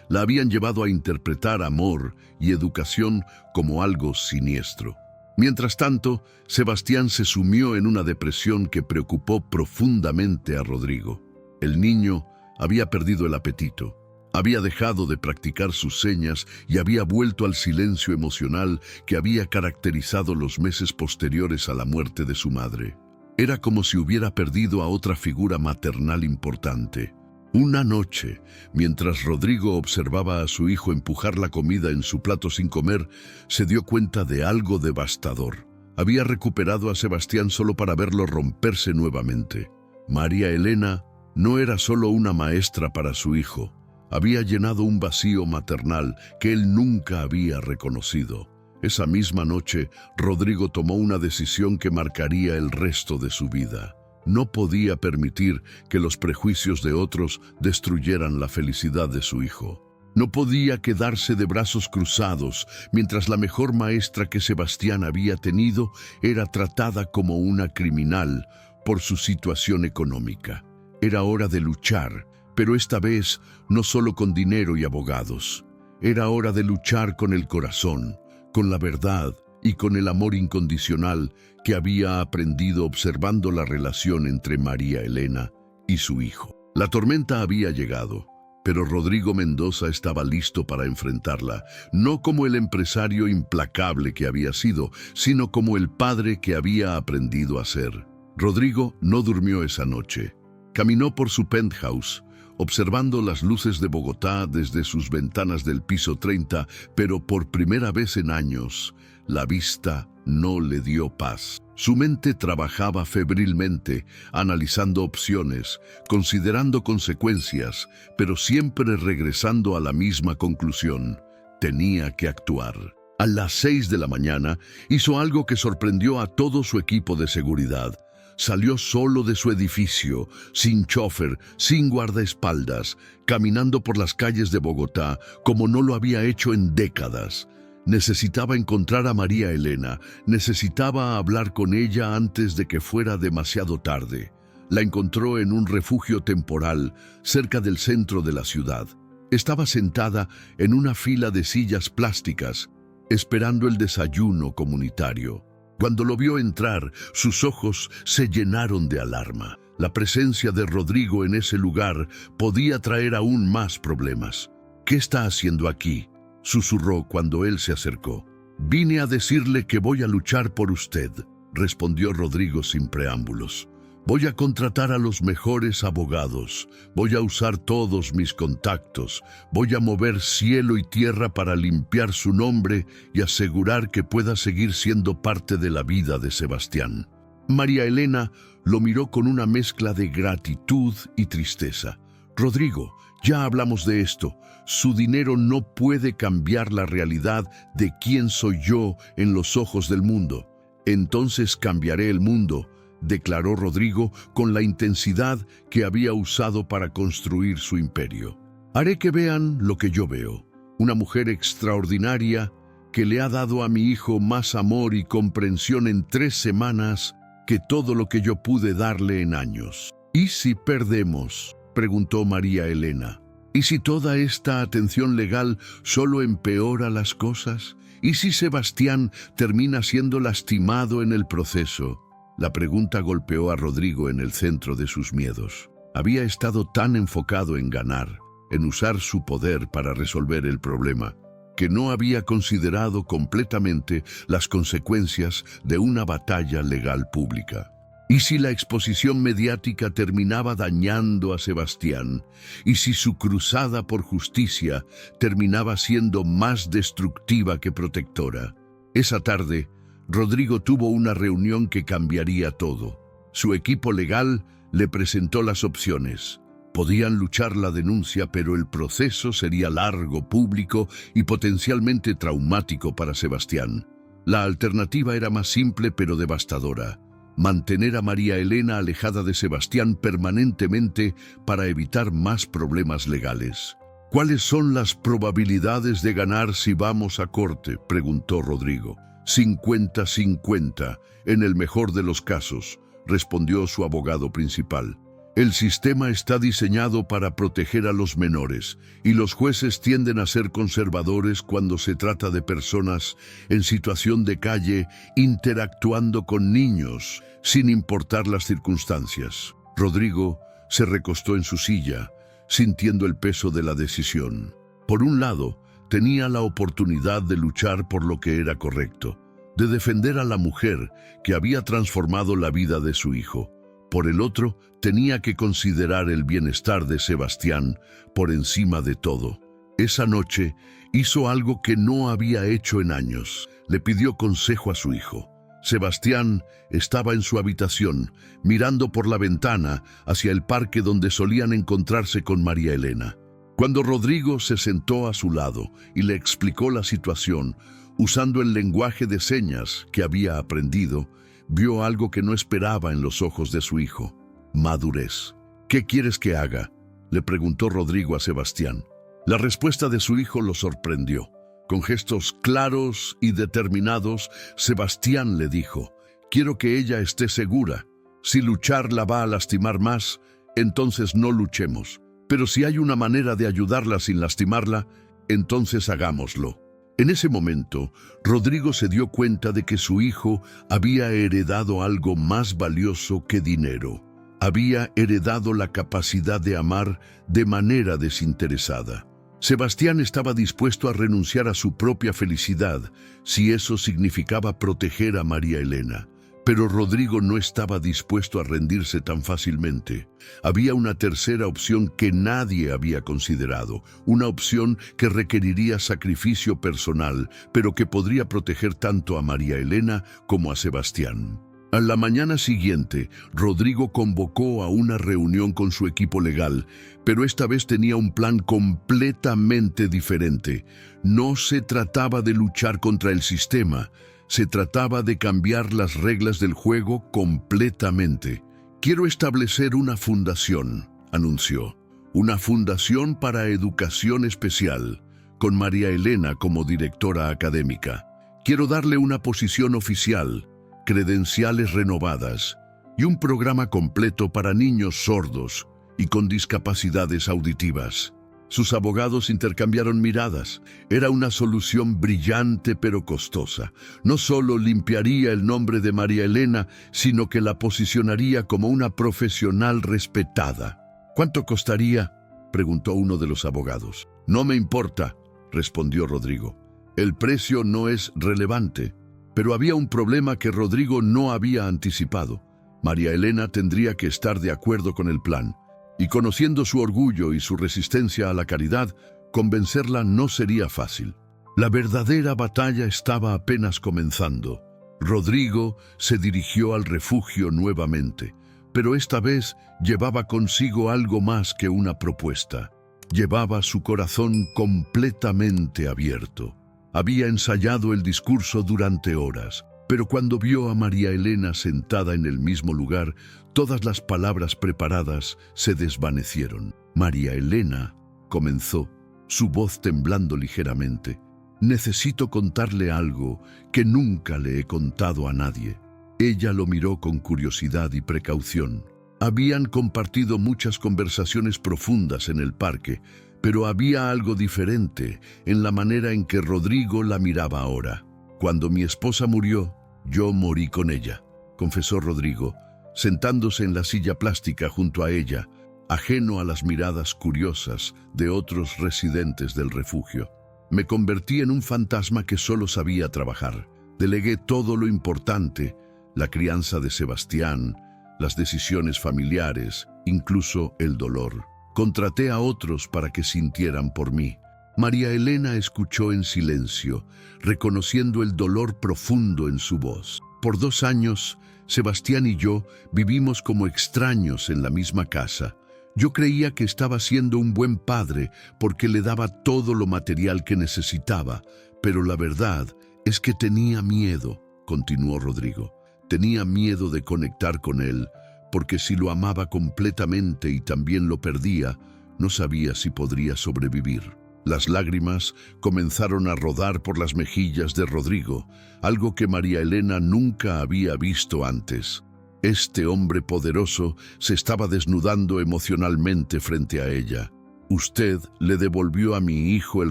la habían llevado a interpretar amor y educación como algo siniestro. Mientras tanto, Sebastián se sumió en una depresión que preocupó profundamente a Rodrigo. El niño había perdido el apetito, había dejado de practicar sus señas y había vuelto al silencio emocional que había caracterizado los meses posteriores a la muerte de su madre. Era como si hubiera perdido a otra figura maternal importante. Una noche, mientras Rodrigo observaba a su hijo empujar la comida en su plato sin comer, se dio cuenta de algo devastador. Había recuperado a Sebastián solo para verlo romperse nuevamente. María Elena no era solo una maestra para su hijo. Había llenado un vacío maternal que él nunca había reconocido. Esa misma noche, Rodrigo tomó una decisión que marcaría el resto de su vida. No podía permitir que los prejuicios de otros destruyeran la felicidad de su hijo. No podía quedarse de brazos cruzados mientras la mejor maestra que Sebastián había tenido era tratada como una criminal por su situación económica. Era hora de luchar, pero esta vez no solo con dinero y abogados. Era hora de luchar con el corazón, con la verdad y con el amor incondicional que había aprendido observando la relación entre María Elena y su hijo. La tormenta había llegado, pero Rodrigo Mendoza estaba listo para enfrentarla, no como el empresario implacable que había sido, sino como el padre que había aprendido a ser. Rodrigo no durmió esa noche. Caminó por su penthouse, observando las luces de Bogotá desde sus ventanas del piso 30, pero por primera vez en años, la vista no le dio paz. Su mente trabajaba febrilmente, analizando opciones, considerando consecuencias, pero siempre regresando a la misma conclusión: tenía que actuar. A las 6 de la mañana, hizo algo que sorprendió a todo su equipo de seguridad. Salió solo de su edificio, sin chofer, sin guardaespaldas, caminando por las calles de Bogotá como no lo había hecho en décadas. Necesitaba encontrar a María Elena, necesitaba hablar con ella antes de que fuera demasiado tarde. La encontró en un refugio temporal, cerca del centro de la ciudad. Estaba sentada en una fila de sillas plásticas, esperando el desayuno comunitario. Cuando lo vio entrar, sus ojos se llenaron de alarma. La presencia de Rodrigo en ese lugar podía traer aún más problemas. «¿Qué está haciendo aquí?», susurró cuando él se acercó. «Vine a decirle que voy a luchar por usted», respondió Rodrigo sin preámbulos. «Voy a contratar a los mejores abogados, voy a usar todos mis contactos, voy a mover cielo y tierra para limpiar su nombre y asegurar que pueda seguir siendo parte de la vida de Sebastián». María Elena lo miró con una mezcla de gratitud y tristeza. «Rodrigo, ya hablamos de esto. Su dinero no puede cambiar la realidad de quién soy yo en los ojos del mundo». «Entonces cambiaré el mundo», declaró Rodrigo con la intensidad que había usado para construir su imperio. «Haré que vean lo que yo veo. Una mujer extraordinaria que le ha dado a mi hijo más amor y comprensión en 3 semanas que todo lo que yo pude darle en años». «¿Y si perdemos?», preguntó María Elena. «¿Y si toda esta atención legal solo empeora las cosas? ¿Y si Sebastián termina siendo lastimado en el proceso?». La pregunta golpeó a Rodrigo en el centro de sus miedos. Había estado tan enfocado en ganar, en usar su poder para resolver el problema, que no había considerado completamente las consecuencias de una batalla legal pública. ¿Y si la exposición mediática terminaba dañando a Sebastián? ¿Y si su cruzada por justicia terminaba siendo más destructiva que protectora? Esa tarde, Rodrigo tuvo una reunión que cambiaría todo. Su equipo legal le presentó las opciones. Podían luchar la denuncia, pero el proceso sería largo, público y potencialmente traumático para Sebastián. La alternativa era más simple pero devastadora: mantener a María Elena alejada de Sebastián permanentemente para evitar más problemas legales. «¿Cuáles son las probabilidades de ganar si vamos a corte?», preguntó Rodrigo. 50-50, en el mejor de los casos», respondió su abogado principal. El sistema está diseñado para proteger a los menores, y los jueces tienden a ser conservadores cuando se trata de personas en situación de calle interactuando con niños, sin importar las circunstancias. Rodrigo se recostó en su silla, sintiendo el peso de la decisión. Por un lado, tenía la oportunidad de luchar por lo que era correcto, de defender a la mujer que había transformado la vida de su hijo. Por el otro, tenía que considerar el bienestar de Sebastián por encima de todo. Esa noche hizo algo que no había hecho en años. Le pidió consejo a su hijo. Sebastián estaba en su habitación, mirando por la ventana hacia el parque donde solían encontrarse con María Elena. Cuando Rodrigo se sentó a su lado y le explicó la situación, usando el lenguaje de señas que había aprendido, vio algo que no esperaba en los ojos de su hijo: madurez. ¿Qué quieres que haga?, le preguntó Rodrigo a Sebastián. La respuesta de su hijo lo sorprendió. Con gestos claros y determinados, Sebastián le dijo: quiero que ella esté segura. Si luchar la va a lastimar más, entonces no luchemos. Pero si hay una manera de ayudarla sin lastimarla, entonces hagámoslo. En ese momento, Rodrigo se dio cuenta de que su hijo había heredado algo más valioso que dinero. Había heredado la capacidad de amar de manera desinteresada. Sebastián estaba dispuesto a renunciar a su propia felicidad si eso significaba proteger a María Elena. Pero Rodrigo no estaba dispuesto a rendirse tan fácilmente. Había una tercera opción que nadie había considerado, una opción que requeriría sacrificio personal, pero que podría proteger tanto a María Elena como a Sebastián. A la mañana siguiente, Rodrigo convocó a una reunión con su equipo legal, pero esta vez tenía un plan completamente diferente. No se trataba de luchar contra el sistema, se trataba de cambiar las reglas del juego completamente. Quiero establecer una fundación, anunció. Una fundación para educación especial, con María Elena como directora académica. Quiero darle una posición oficial, credenciales renovadas y un programa completo para niños sordos y con discapacidades auditivas. Sus abogados intercambiaron miradas. Era una solución brillante pero costosa. No solo limpiaría el nombre de María Elena, sino que la posicionaría como una profesional respetada. ¿Cuánto costaría?, preguntó uno de los abogados. No me importa, respondió Rodrigo. El precio no es relevante. Pero había un problema que Rodrigo no había anticipado. María Elena tendría que estar de acuerdo con el plan. Y conociendo su orgullo y su resistencia a la caridad, convencerla no sería fácil. La verdadera batalla estaba apenas comenzando. Rodrigo se dirigió al refugio nuevamente, pero esta vez llevaba consigo algo más que una propuesta. Llevaba su corazón completamente abierto. Había ensayado el discurso durante horas, pero cuando vio a María Elena sentada en el mismo lugar, todas las palabras preparadas se desvanecieron. María Elena, comenzó, su voz temblando ligeramente. Necesito contarle algo que nunca le he contado a nadie. Ella lo miró con curiosidad y precaución. Habían compartido muchas conversaciones profundas en el parque, pero había algo diferente en la manera en que Rodrigo la miraba ahora. Cuando mi esposa murió, yo morí con ella, confesó Rodrigo, sentándose en la silla plástica junto a ella, ajeno a las miradas curiosas de otros residentes del refugio. Me convertí en un fantasma que solo sabía trabajar. Delegué todo lo importante, la crianza de Sebastián, las decisiones familiares, incluso el dolor. Contraté a otros para que sintieran por mí. María Elena escuchó en silencio, reconociendo el dolor profundo en su voz. Por 2 años, Sebastián y yo vivimos como extraños en la misma casa. Yo creía que estaba siendo un buen padre porque le daba todo lo material que necesitaba, pero la verdad es que tenía miedo, continuó Rodrigo. Tenía miedo de conectar con él, porque si lo amaba completamente y también lo perdía, no sabía si podría sobrevivir. Las lágrimas comenzaron a rodar por las mejillas de Rodrigo, algo que María Elena nunca había visto antes. Este hombre poderoso se estaba desnudando emocionalmente frente a ella. Usted le devolvió a mi hijo el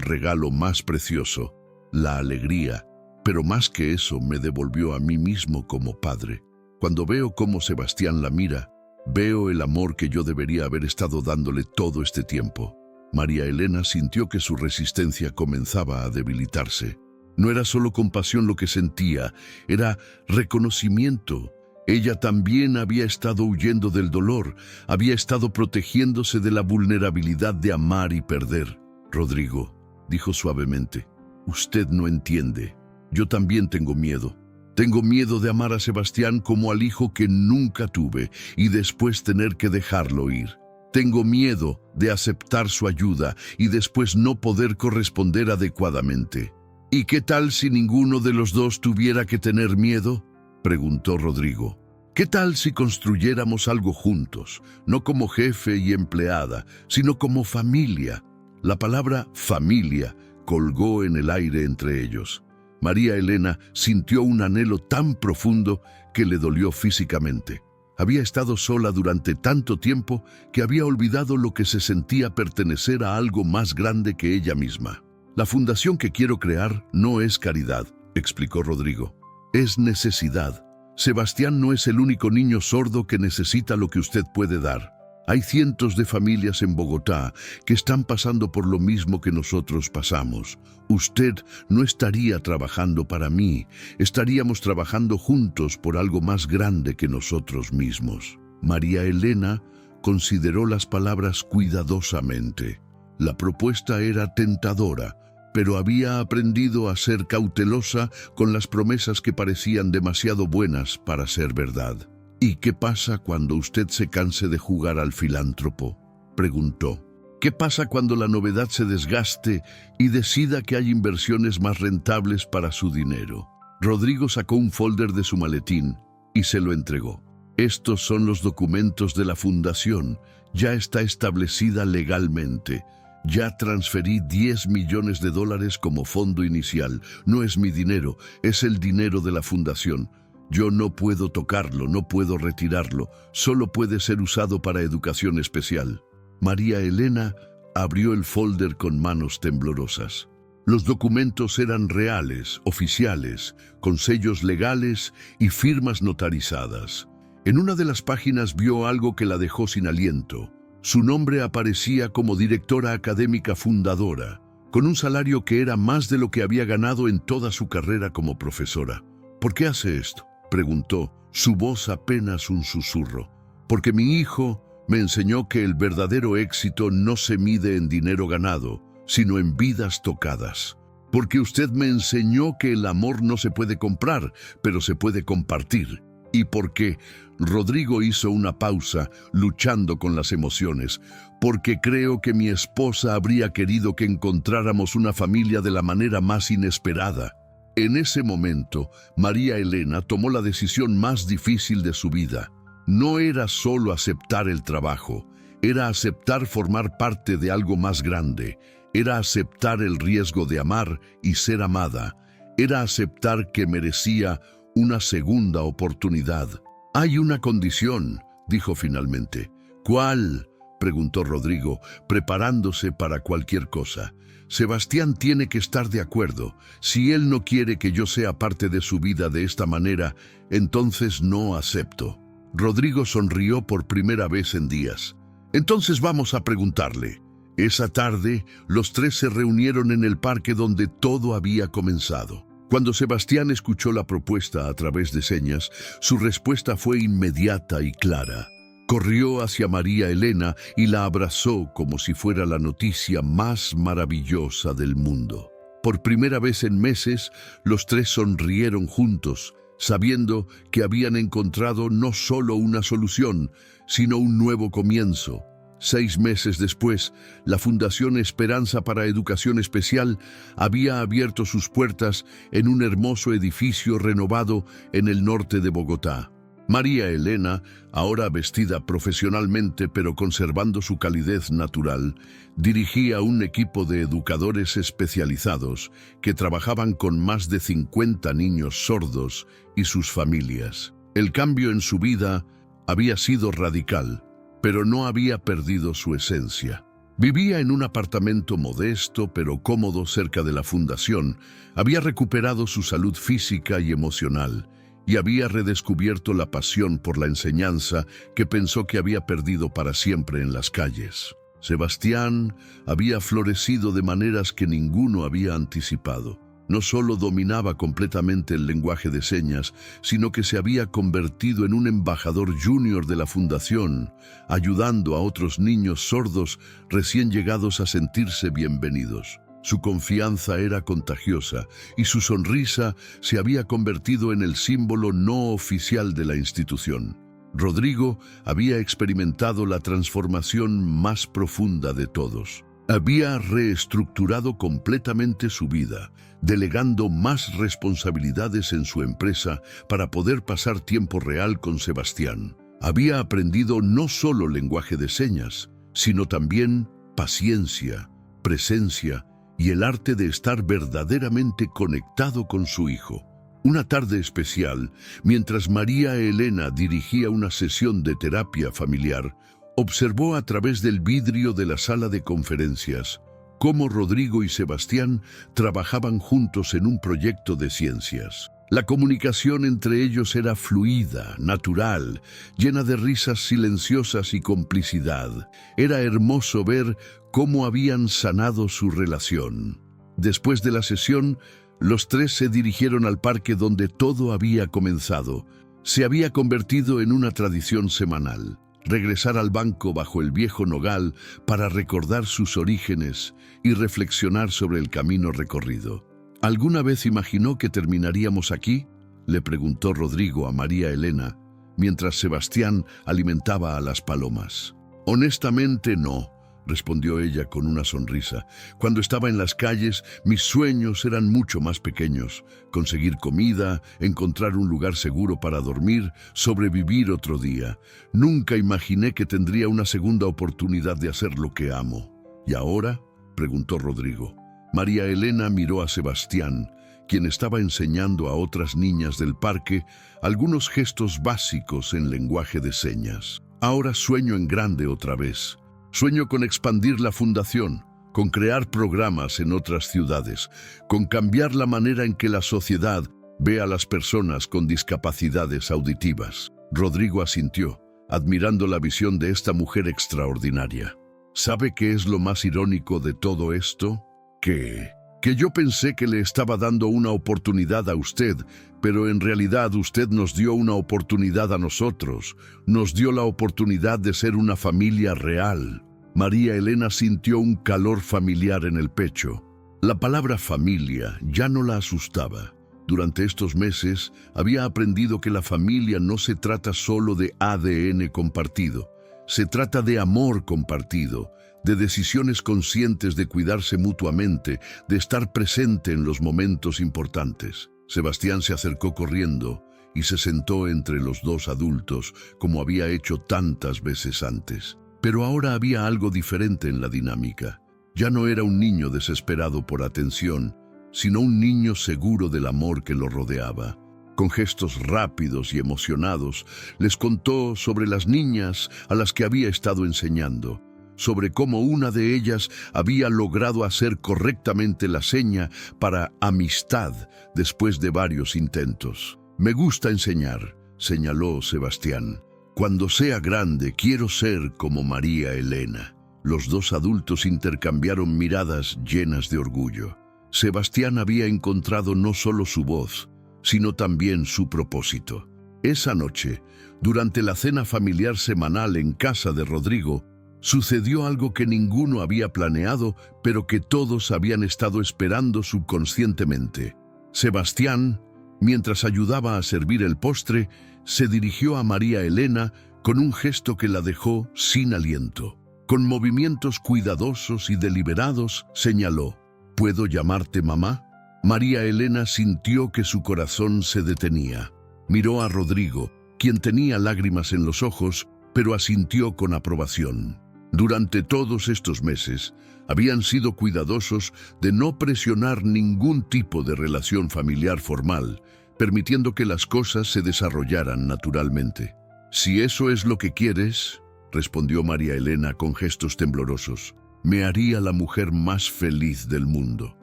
regalo más precioso, la alegría, pero más que eso me devolvió a mí mismo como padre. Cuando veo cómo Sebastián la mira, veo el amor que yo debería haber estado dándole todo este tiempo. María Elena sintió que su resistencia comenzaba a debilitarse. No era solo compasión lo que sentía, era reconocimiento. Ella también había estado huyendo del dolor, había estado protegiéndose de la vulnerabilidad de amar y perder. Rodrigo, dijo suavemente, usted no entiende. Yo también tengo miedo. Tengo miedo de amar a Sebastián como al hijo que nunca tuve y después tener que dejarlo ir. Tengo miedo de aceptar su ayuda y después no poder corresponder adecuadamente. ¿Y qué tal si ninguno de los dos tuviera que tener miedo?, preguntó Rodrigo. ¿Qué tal si construyéramos algo juntos, no como jefe y empleada, sino como familia? La palabra familia colgó en el aire entre ellos. María Elena sintió un anhelo tan profundo que le dolió físicamente. Había estado sola durante tanto tiempo que había olvidado lo que se sentía pertenecer a algo más grande que ella misma. La fundación que quiero crear no es caridad, explicó Rodrigo. Es necesidad. Sebastián no es el único niño sordo que necesita lo que usted puede dar. Hay cientos de familias en Bogotá que están pasando por lo mismo que nosotros pasamos. Usted no estaría trabajando para mí, estaríamos trabajando juntos por algo más grande que nosotros mismos. María Elena consideró las palabras cuidadosamente. La propuesta era tentadora, pero había aprendido a ser cautelosa con las promesas que parecían demasiado buenas para ser verdad. ¿Y qué pasa cuando usted se canse de jugar al filántropo?, preguntó. ¿Qué pasa cuando la novedad se desgaste y decida que hay inversiones más rentables para su dinero? Rodrigo sacó un folder de su maletín y se lo entregó. Estos son los documentos de la fundación. Ya está establecida legalmente. Ya transferí $10 millones como fondo inicial. No es mi dinero, es el dinero de la fundación. Yo no puedo tocarlo, no puedo retirarlo. Solo puede ser usado para educación especial. María Elena abrió el folder con manos temblorosas. Los documentos eran reales, oficiales, con sellos legales y firmas notarizadas. En una de las páginas vio algo que la dejó sin aliento. Su nombre aparecía como directora académica fundadora, con un salario que era más de lo que había ganado en toda su carrera como profesora. ¿Por qué hace esto?, preguntó, su voz apenas un susurro. Porque mi hijo me enseñó que el verdadero éxito no se mide en dinero ganado, sino en vidas tocadas. Porque usted me enseñó que el amor no se puede comprar, pero se puede compartir. Y porque Rodrigo hizo una pausa, luchando con las emociones. Porque creo que mi esposa habría querido que encontráramos una familia de la manera más inesperada. En ese momento, María Elena tomó la decisión más difícil de su vida. No era solo aceptar el trabajo, era aceptar formar parte de algo más grande, era aceptar el riesgo de amar y ser amada, era aceptar que merecía una segunda oportunidad. Hay una condición, dijo finalmente. ¿Cuál?, preguntó Rodrigo, preparándose para cualquier cosa. Sebastián tiene que estar de acuerdo. Si él no quiere que yo sea parte de su vida de esta manera, entonces no acepto. Rodrigo sonrió por primera vez en días. Entonces vamos a preguntarle. Esa tarde, los tres se reunieron en el parque donde todo había comenzado. Cuando Sebastián escuchó la propuesta a través de señas, su respuesta fue inmediata y clara. Corrió hacia María Elena y la abrazó como si fuera la noticia más maravillosa del mundo. Por primera vez en meses, los tres sonrieron juntos, sabiendo que habían encontrado no solo una solución, sino un nuevo comienzo. 6 meses después, la Fundación Esperanza para Educación Especial había abierto sus puertas en un hermoso edificio renovado en el norte de Bogotá. María Elena, ahora vestida profesionalmente pero conservando su calidez natural, dirigía un equipo de educadores especializados que trabajaban con más de 50 niños sordos y sus familias. El cambio en su vida había sido radical, pero no había perdido su esencia. Vivía en un apartamento modesto pero cómodo cerca de la fundación, había recuperado su salud física y emocional, y había redescubierto la pasión por la enseñanza que pensó que había perdido para siempre en las calles. Sebastián había florecido de maneras que ninguno había anticipado. No solo dominaba completamente el lenguaje de señas, sino que se había convertido en un embajador junior de la fundación, ayudando a otros niños sordos recién llegados a sentirse bienvenidos. Su confianza era contagiosa y su sonrisa se había convertido en el símbolo no oficial de la institución. Rodrigo había experimentado la transformación más profunda de todos. Había reestructurado completamente su vida, delegando más responsabilidades en su empresa para poder pasar tiempo real con Sebastián. Había aprendido no solo lenguaje de señas, sino también paciencia, presencia y el arte de estar verdaderamente conectado con su hijo. Una tarde especial, mientras María Elena dirigía una sesión de terapia familiar, observó a través del vidrio de la sala de conferencias cómo Rodrigo y Sebastián trabajaban juntos en un proyecto de ciencias. La comunicación entre ellos era fluida, natural, llena de risas silenciosas y complicidad. Era hermoso ver cómo habían sanado su relación. Después de la sesión, los tres se dirigieron al parque donde todo había comenzado. Se había convertido en una tradición semanal. Regresar al banco bajo el viejo nogal para recordar sus orígenes y reflexionar sobre el camino recorrido. ¿Alguna vez imaginó que terminaríamos aquí?, le preguntó Rodrigo a María Elena, mientras Sebastián alimentaba a las palomas. Honestamente no, respondió ella con una sonrisa. Cuando estaba en las calles, mis sueños eran mucho más pequeños. Conseguir comida, encontrar un lugar seguro para dormir, sobrevivir otro día. Nunca imaginé que tendría una segunda oportunidad de hacer lo que amo. ¿Y ahora?, preguntó Rodrigo. María Elena miró a Sebastián, quien estaba enseñando a otras niñas del parque algunos gestos básicos en lenguaje de señas. Ahora sueño en grande otra vez. Sueño con expandir la fundación, con crear programas en otras ciudades, con cambiar la manera en que la sociedad ve a las personas con discapacidades auditivas. Rodrigo asintió, admirando la visión de esta mujer extraordinaria. ¿Sabe qué es lo más irónico de todo esto? Que yo pensé que le estaba dando una oportunidad a usted, pero en realidad usted nos dio una oportunidad a nosotros. Nos dio la oportunidad de ser una familia real. María Elena sintió un calor familiar en el pecho. La palabra familia ya no la asustaba. Durante estos meses había aprendido que la familia no se trata solo de ADN compartido. Se trata de amor compartido, de decisiones conscientes de cuidarse mutuamente, de estar presente en los momentos importantes. Sebastián se acercó corriendo y se sentó entre los dos adultos, como había hecho tantas veces antes. Pero ahora había algo diferente en la dinámica. Ya no era un niño desesperado por atención, sino un niño seguro del amor que lo rodeaba. Con gestos rápidos y emocionados, les contó sobre las niñas a las que había estado enseñando, sobre cómo una de ellas había logrado hacer correctamente la seña para amistad después de varios intentos. Me gusta enseñar, señaló Sebastián. Cuando sea grande quiero ser como María Elena. Los dos adultos intercambiaron miradas llenas de orgullo. Sebastián había encontrado no solo su voz, sino también su propósito. Esa noche, durante la cena familiar semanal en casa de Rodrigo, sucedió algo que ninguno había planeado, pero que todos habían estado esperando subconscientemente. Sebastián, mientras ayudaba a servir el postre, se dirigió a María Elena con un gesto que la dejó sin aliento. Con movimientos cuidadosos y deliberados, señaló: ¿Puedo llamarte mamá? María Elena sintió que su corazón se detenía. Miró a Rodrigo, quien tenía lágrimas en los ojos, pero asintió con aprobación. Durante todos estos meses, habían sido cuidadosos de no presionar ningún tipo de relación familiar formal, permitiendo que las cosas se desarrollaran naturalmente. «Si eso es lo que quieres», respondió María Elena con gestos temblorosos, «me haría la mujer más feliz del mundo».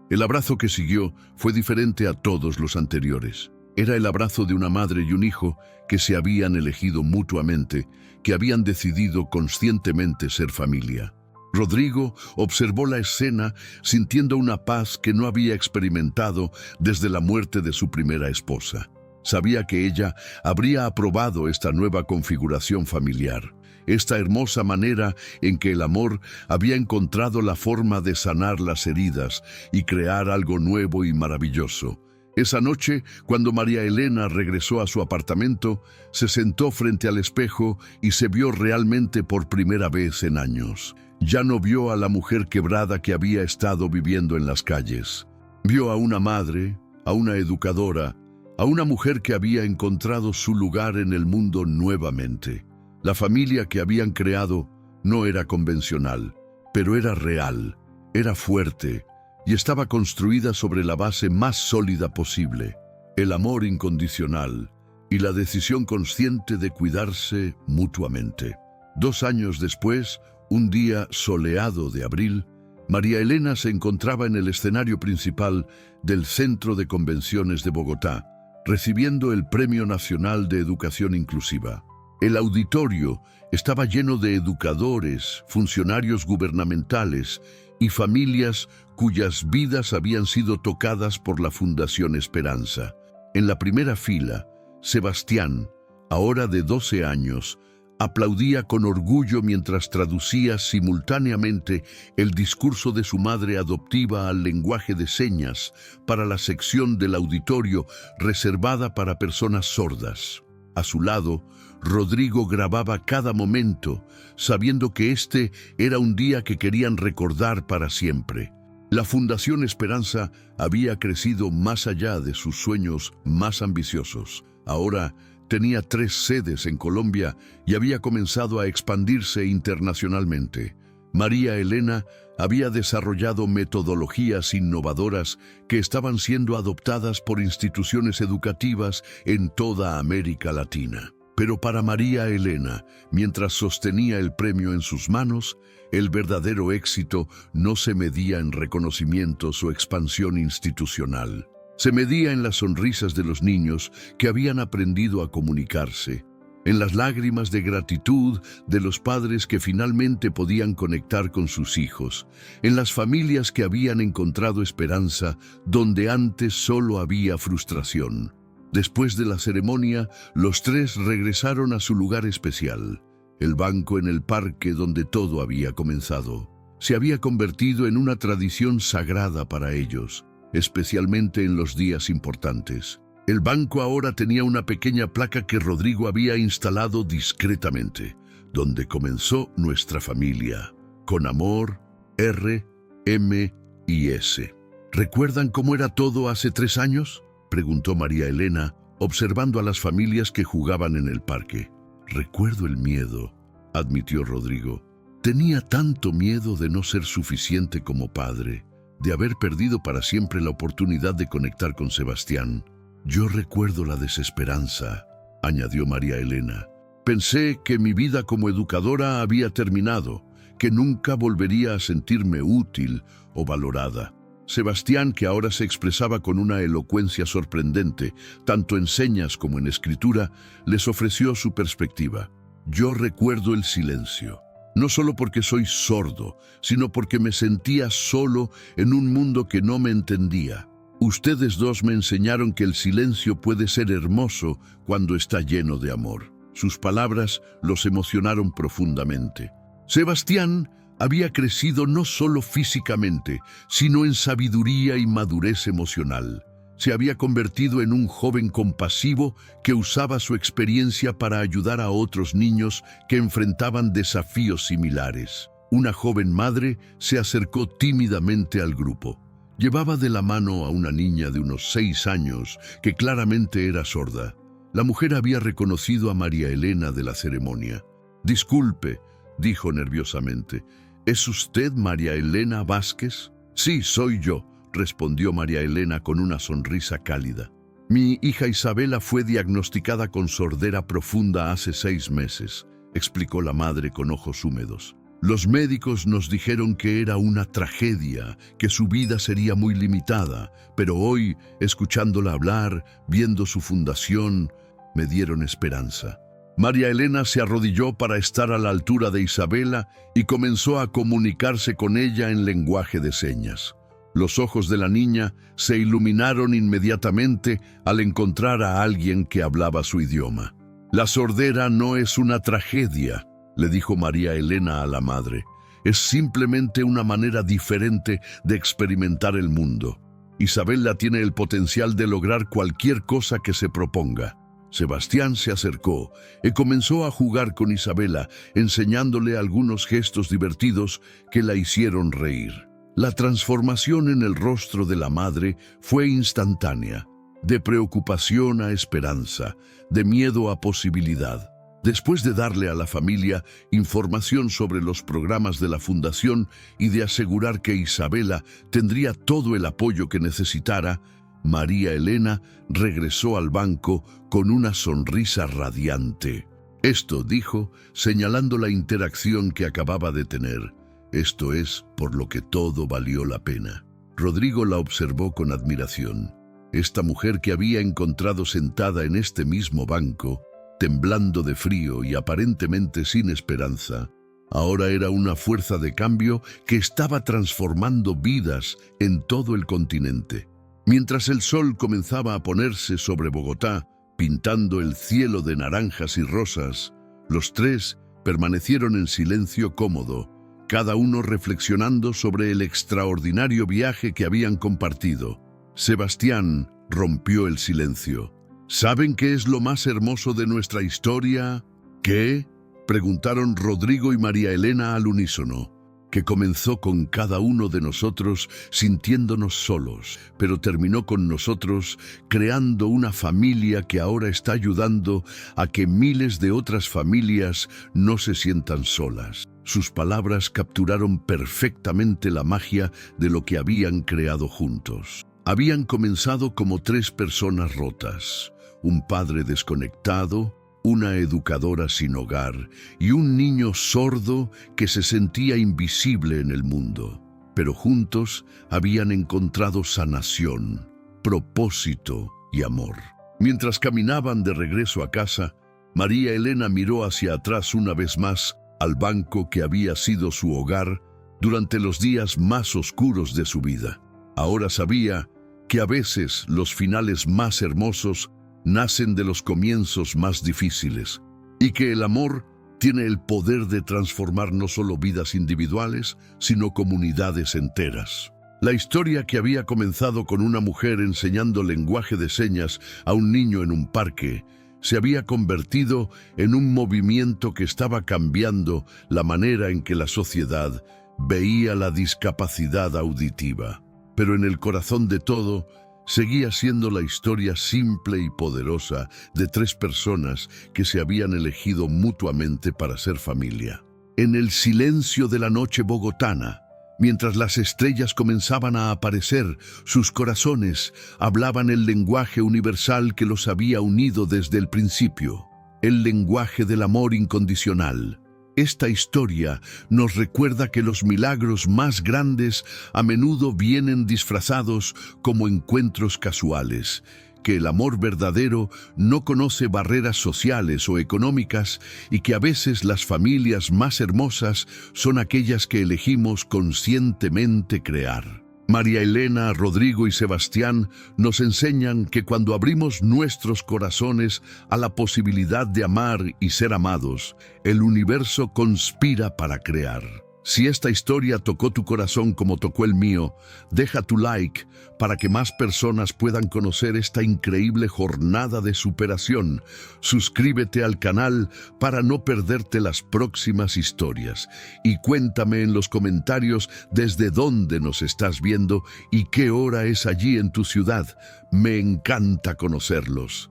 El abrazo que siguió fue diferente a todos los anteriores. Era el abrazo de una madre y un hijo que se habían elegido mutuamente, que habían decidido conscientemente ser familia. Rodrigo observó la escena sintiendo una paz que no había experimentado desde la muerte de su primera esposa. Sabía que ella habría aprobado esta nueva configuración familiar, esta hermosa manera en que el amor había encontrado la forma de sanar las heridas y crear algo nuevo y maravilloso. Esa noche, cuando María Elena regresó a su apartamento, se sentó frente al espejo y se vio realmente por primera vez en años. Ya no vio a la mujer quebrada que había estado viviendo en las calles. Vio a una madre, a una educadora, a una mujer que había encontrado su lugar en el mundo nuevamente. La familia que habían creado no era convencional, pero era real, era fuerte y estaba construida sobre la base más sólida posible, el amor incondicional y la decisión consciente de cuidarse mutuamente. 2 años después, un día soleado de abril, María Elena se encontraba en el escenario principal del Centro de Convenciones de Bogotá, recibiendo el Premio Nacional de Educación Inclusiva. El auditorio estaba lleno de educadores, funcionarios gubernamentales y familias cuyas vidas habían sido tocadas por la Fundación Esperanza. En la primera fila, Sebastián, ahora de 12 años, aplaudía con orgullo mientras traducía simultáneamente el discurso de su madre adoptiva al lenguaje de señas para la sección del auditorio reservada para personas sordas. A su lado, Rodrigo grababa cada momento, sabiendo que este era un día que querían recordar para siempre. La Fundación Esperanza había crecido más allá de sus sueños más ambiciosos. Ahora tenía 3 sedes en Colombia y había comenzado a expandirse internacionalmente. María Elena había desarrollado metodologías innovadoras que estaban siendo adoptadas por instituciones educativas en toda América Latina. Pero para María Elena, mientras sostenía el premio en sus manos, el verdadero éxito no se medía en reconocimientos o expansión institucional. Se medía en las sonrisas de los niños que habían aprendido a comunicarse, en las lágrimas de gratitud de los padres que finalmente podían conectar con sus hijos, en las familias que habían encontrado esperanza donde antes solo había frustración. Después de la ceremonia, los 3 regresaron a su lugar especial, el banco en el parque donde todo había comenzado. Se había convertido en una tradición sagrada para ellos, especialmente en los días importantes. El banco ahora tenía una pequeña placa que Rodrigo había instalado discretamente, donde comenzó nuestra familia, con amor, R, M y S. ¿Recuerdan cómo era todo hace 3 años? Preguntó María Elena, observando a las familias que jugaban en el parque. Recuerdo el miedo, admitió Rodrigo. Tenía tanto miedo de no ser suficiente como padre, de haber perdido para siempre la oportunidad de conectar con Sebastián. Yo recuerdo la desesperanza, añadió María Elena. Pensé que mi vida como educadora había terminado, que nunca volvería a sentirme útil o valorada. Sebastián, que ahora se expresaba con una elocuencia sorprendente, tanto en señas como en escritura, les ofreció su perspectiva. Yo recuerdo el silencio, no solo porque soy sordo, sino porque me sentía solo en un mundo que no me entendía. Ustedes 2 me enseñaron que el silencio puede ser hermoso cuando está lleno de amor. Sus palabras los emocionaron profundamente. Sebastián había crecido no solo físicamente, sino en sabiduría y madurez emocional. Se había convertido en un joven compasivo que usaba su experiencia para ayudar a otros niños que enfrentaban desafíos similares. Una joven madre se acercó tímidamente al grupo. Llevaba de la mano a una niña de unos 6 años que claramente era sorda. La mujer había reconocido a María Elena de la ceremonia. «Disculpe», dijo nerviosamente, ¿es usted María Elena Vázquez? «Sí, soy yo», respondió María Elena con una sonrisa cálida. Mi hija Isabela fue diagnosticada con sordera profunda hace 6 meses, explicó la madre con ojos húmedos. Los médicos nos dijeron que era una tragedia, que su vida sería muy limitada, pero hoy, escuchándola hablar, viendo su fundación, me dieron esperanza. María Elena se arrodilló para estar a la altura de Isabela y comenzó a comunicarse con ella en lenguaje de señas. Los ojos de la niña se iluminaron inmediatamente al encontrar a alguien que hablaba su idioma. La sordera no es una tragedia, le dijo María Elena a la madre. Es simplemente una manera diferente de experimentar el mundo. Isabela tiene el potencial de lograr cualquier cosa que se proponga. Sebastián se acercó y comenzó a jugar con Isabela, enseñándole algunos gestos divertidos que la hicieron reír. La transformación en el rostro de la madre fue instantánea, de preocupación a esperanza, de miedo a posibilidad. Después de darle a la familia información sobre los programas de la fundación y de asegurar que Isabela tendría todo el apoyo que necesitara, María Elena regresó al banco con una sonrisa radiante. Esto, dijo, señalando la interacción que acababa de tener. Esto es por lo que todo valió la pena. Rodrigo la observó con admiración. Esta mujer que había encontrado sentada en este mismo banco, temblando de frío y aparentemente sin esperanza, ahora era una fuerza de cambio que estaba transformando vidas en todo el continente. Mientras el sol comenzaba a ponerse sobre Bogotá, pintando el cielo de naranjas y rosas, los tres permanecieron en silencio cómodo, cada uno reflexionando sobre el extraordinario viaje que habían compartido. Sebastián rompió el silencio. ¿Saben qué es lo más hermoso de nuestra historia? ¿Qué? Preguntaron Rodrigo y María Elena al unísono. Que comenzó con cada uno de nosotros sintiéndonos solos, pero terminó con nosotros creando una familia que ahora está ayudando a que miles de otras familias no se sientan solas. Sus palabras capturaron perfectamente la magia de lo que habían creado juntos. Habían comenzado como 3 personas rotas, un padre desconectado, una educadora sin hogar y un niño sordo que se sentía invisible en el mundo. Pero juntos habían encontrado sanación, propósito y amor. Mientras caminaban de regreso a casa, María Elena miró hacia atrás una vez más al banco que había sido su hogar durante los días más oscuros de su vida. Ahora sabía que a veces los finales más hermosos nacen de los comienzos más difíciles, y que el amor tiene el poder de transformar no solo vidas individuales, sino comunidades enteras. La historia que había comenzado con una mujer enseñando lenguaje de señas a un niño en un parque, se había convertido en un movimiento que estaba cambiando la manera en que la sociedad veía la discapacidad auditiva. Pero en el corazón de todo, seguía siendo la historia simple y poderosa de 3 personas que se habían elegido mutuamente para ser familia. En el silencio de la noche bogotana, mientras las estrellas comenzaban a aparecer, sus corazones hablaban el lenguaje universal que los había unido desde el principio, el lenguaje del amor incondicional. Esta historia nos recuerda que los milagros más grandes a menudo vienen disfrazados como encuentros casuales, que el amor verdadero no conoce barreras sociales o económicas y que a veces las familias más hermosas son aquellas que elegimos conscientemente crear. María Elena, Rodrigo y Sebastián nos enseñan que cuando abrimos nuestros corazones a la posibilidad de amar y ser amados, el universo conspira para crear. Si esta historia tocó tu corazón como tocó el mío, deja tu like para que más personas puedan conocer esta increíble jornada de superación. Suscríbete al canal para no perderte las próximas historias. Y cuéntame en los comentarios desde dónde nos estás viendo y qué hora es allí en tu ciudad. Me encanta conocerlos.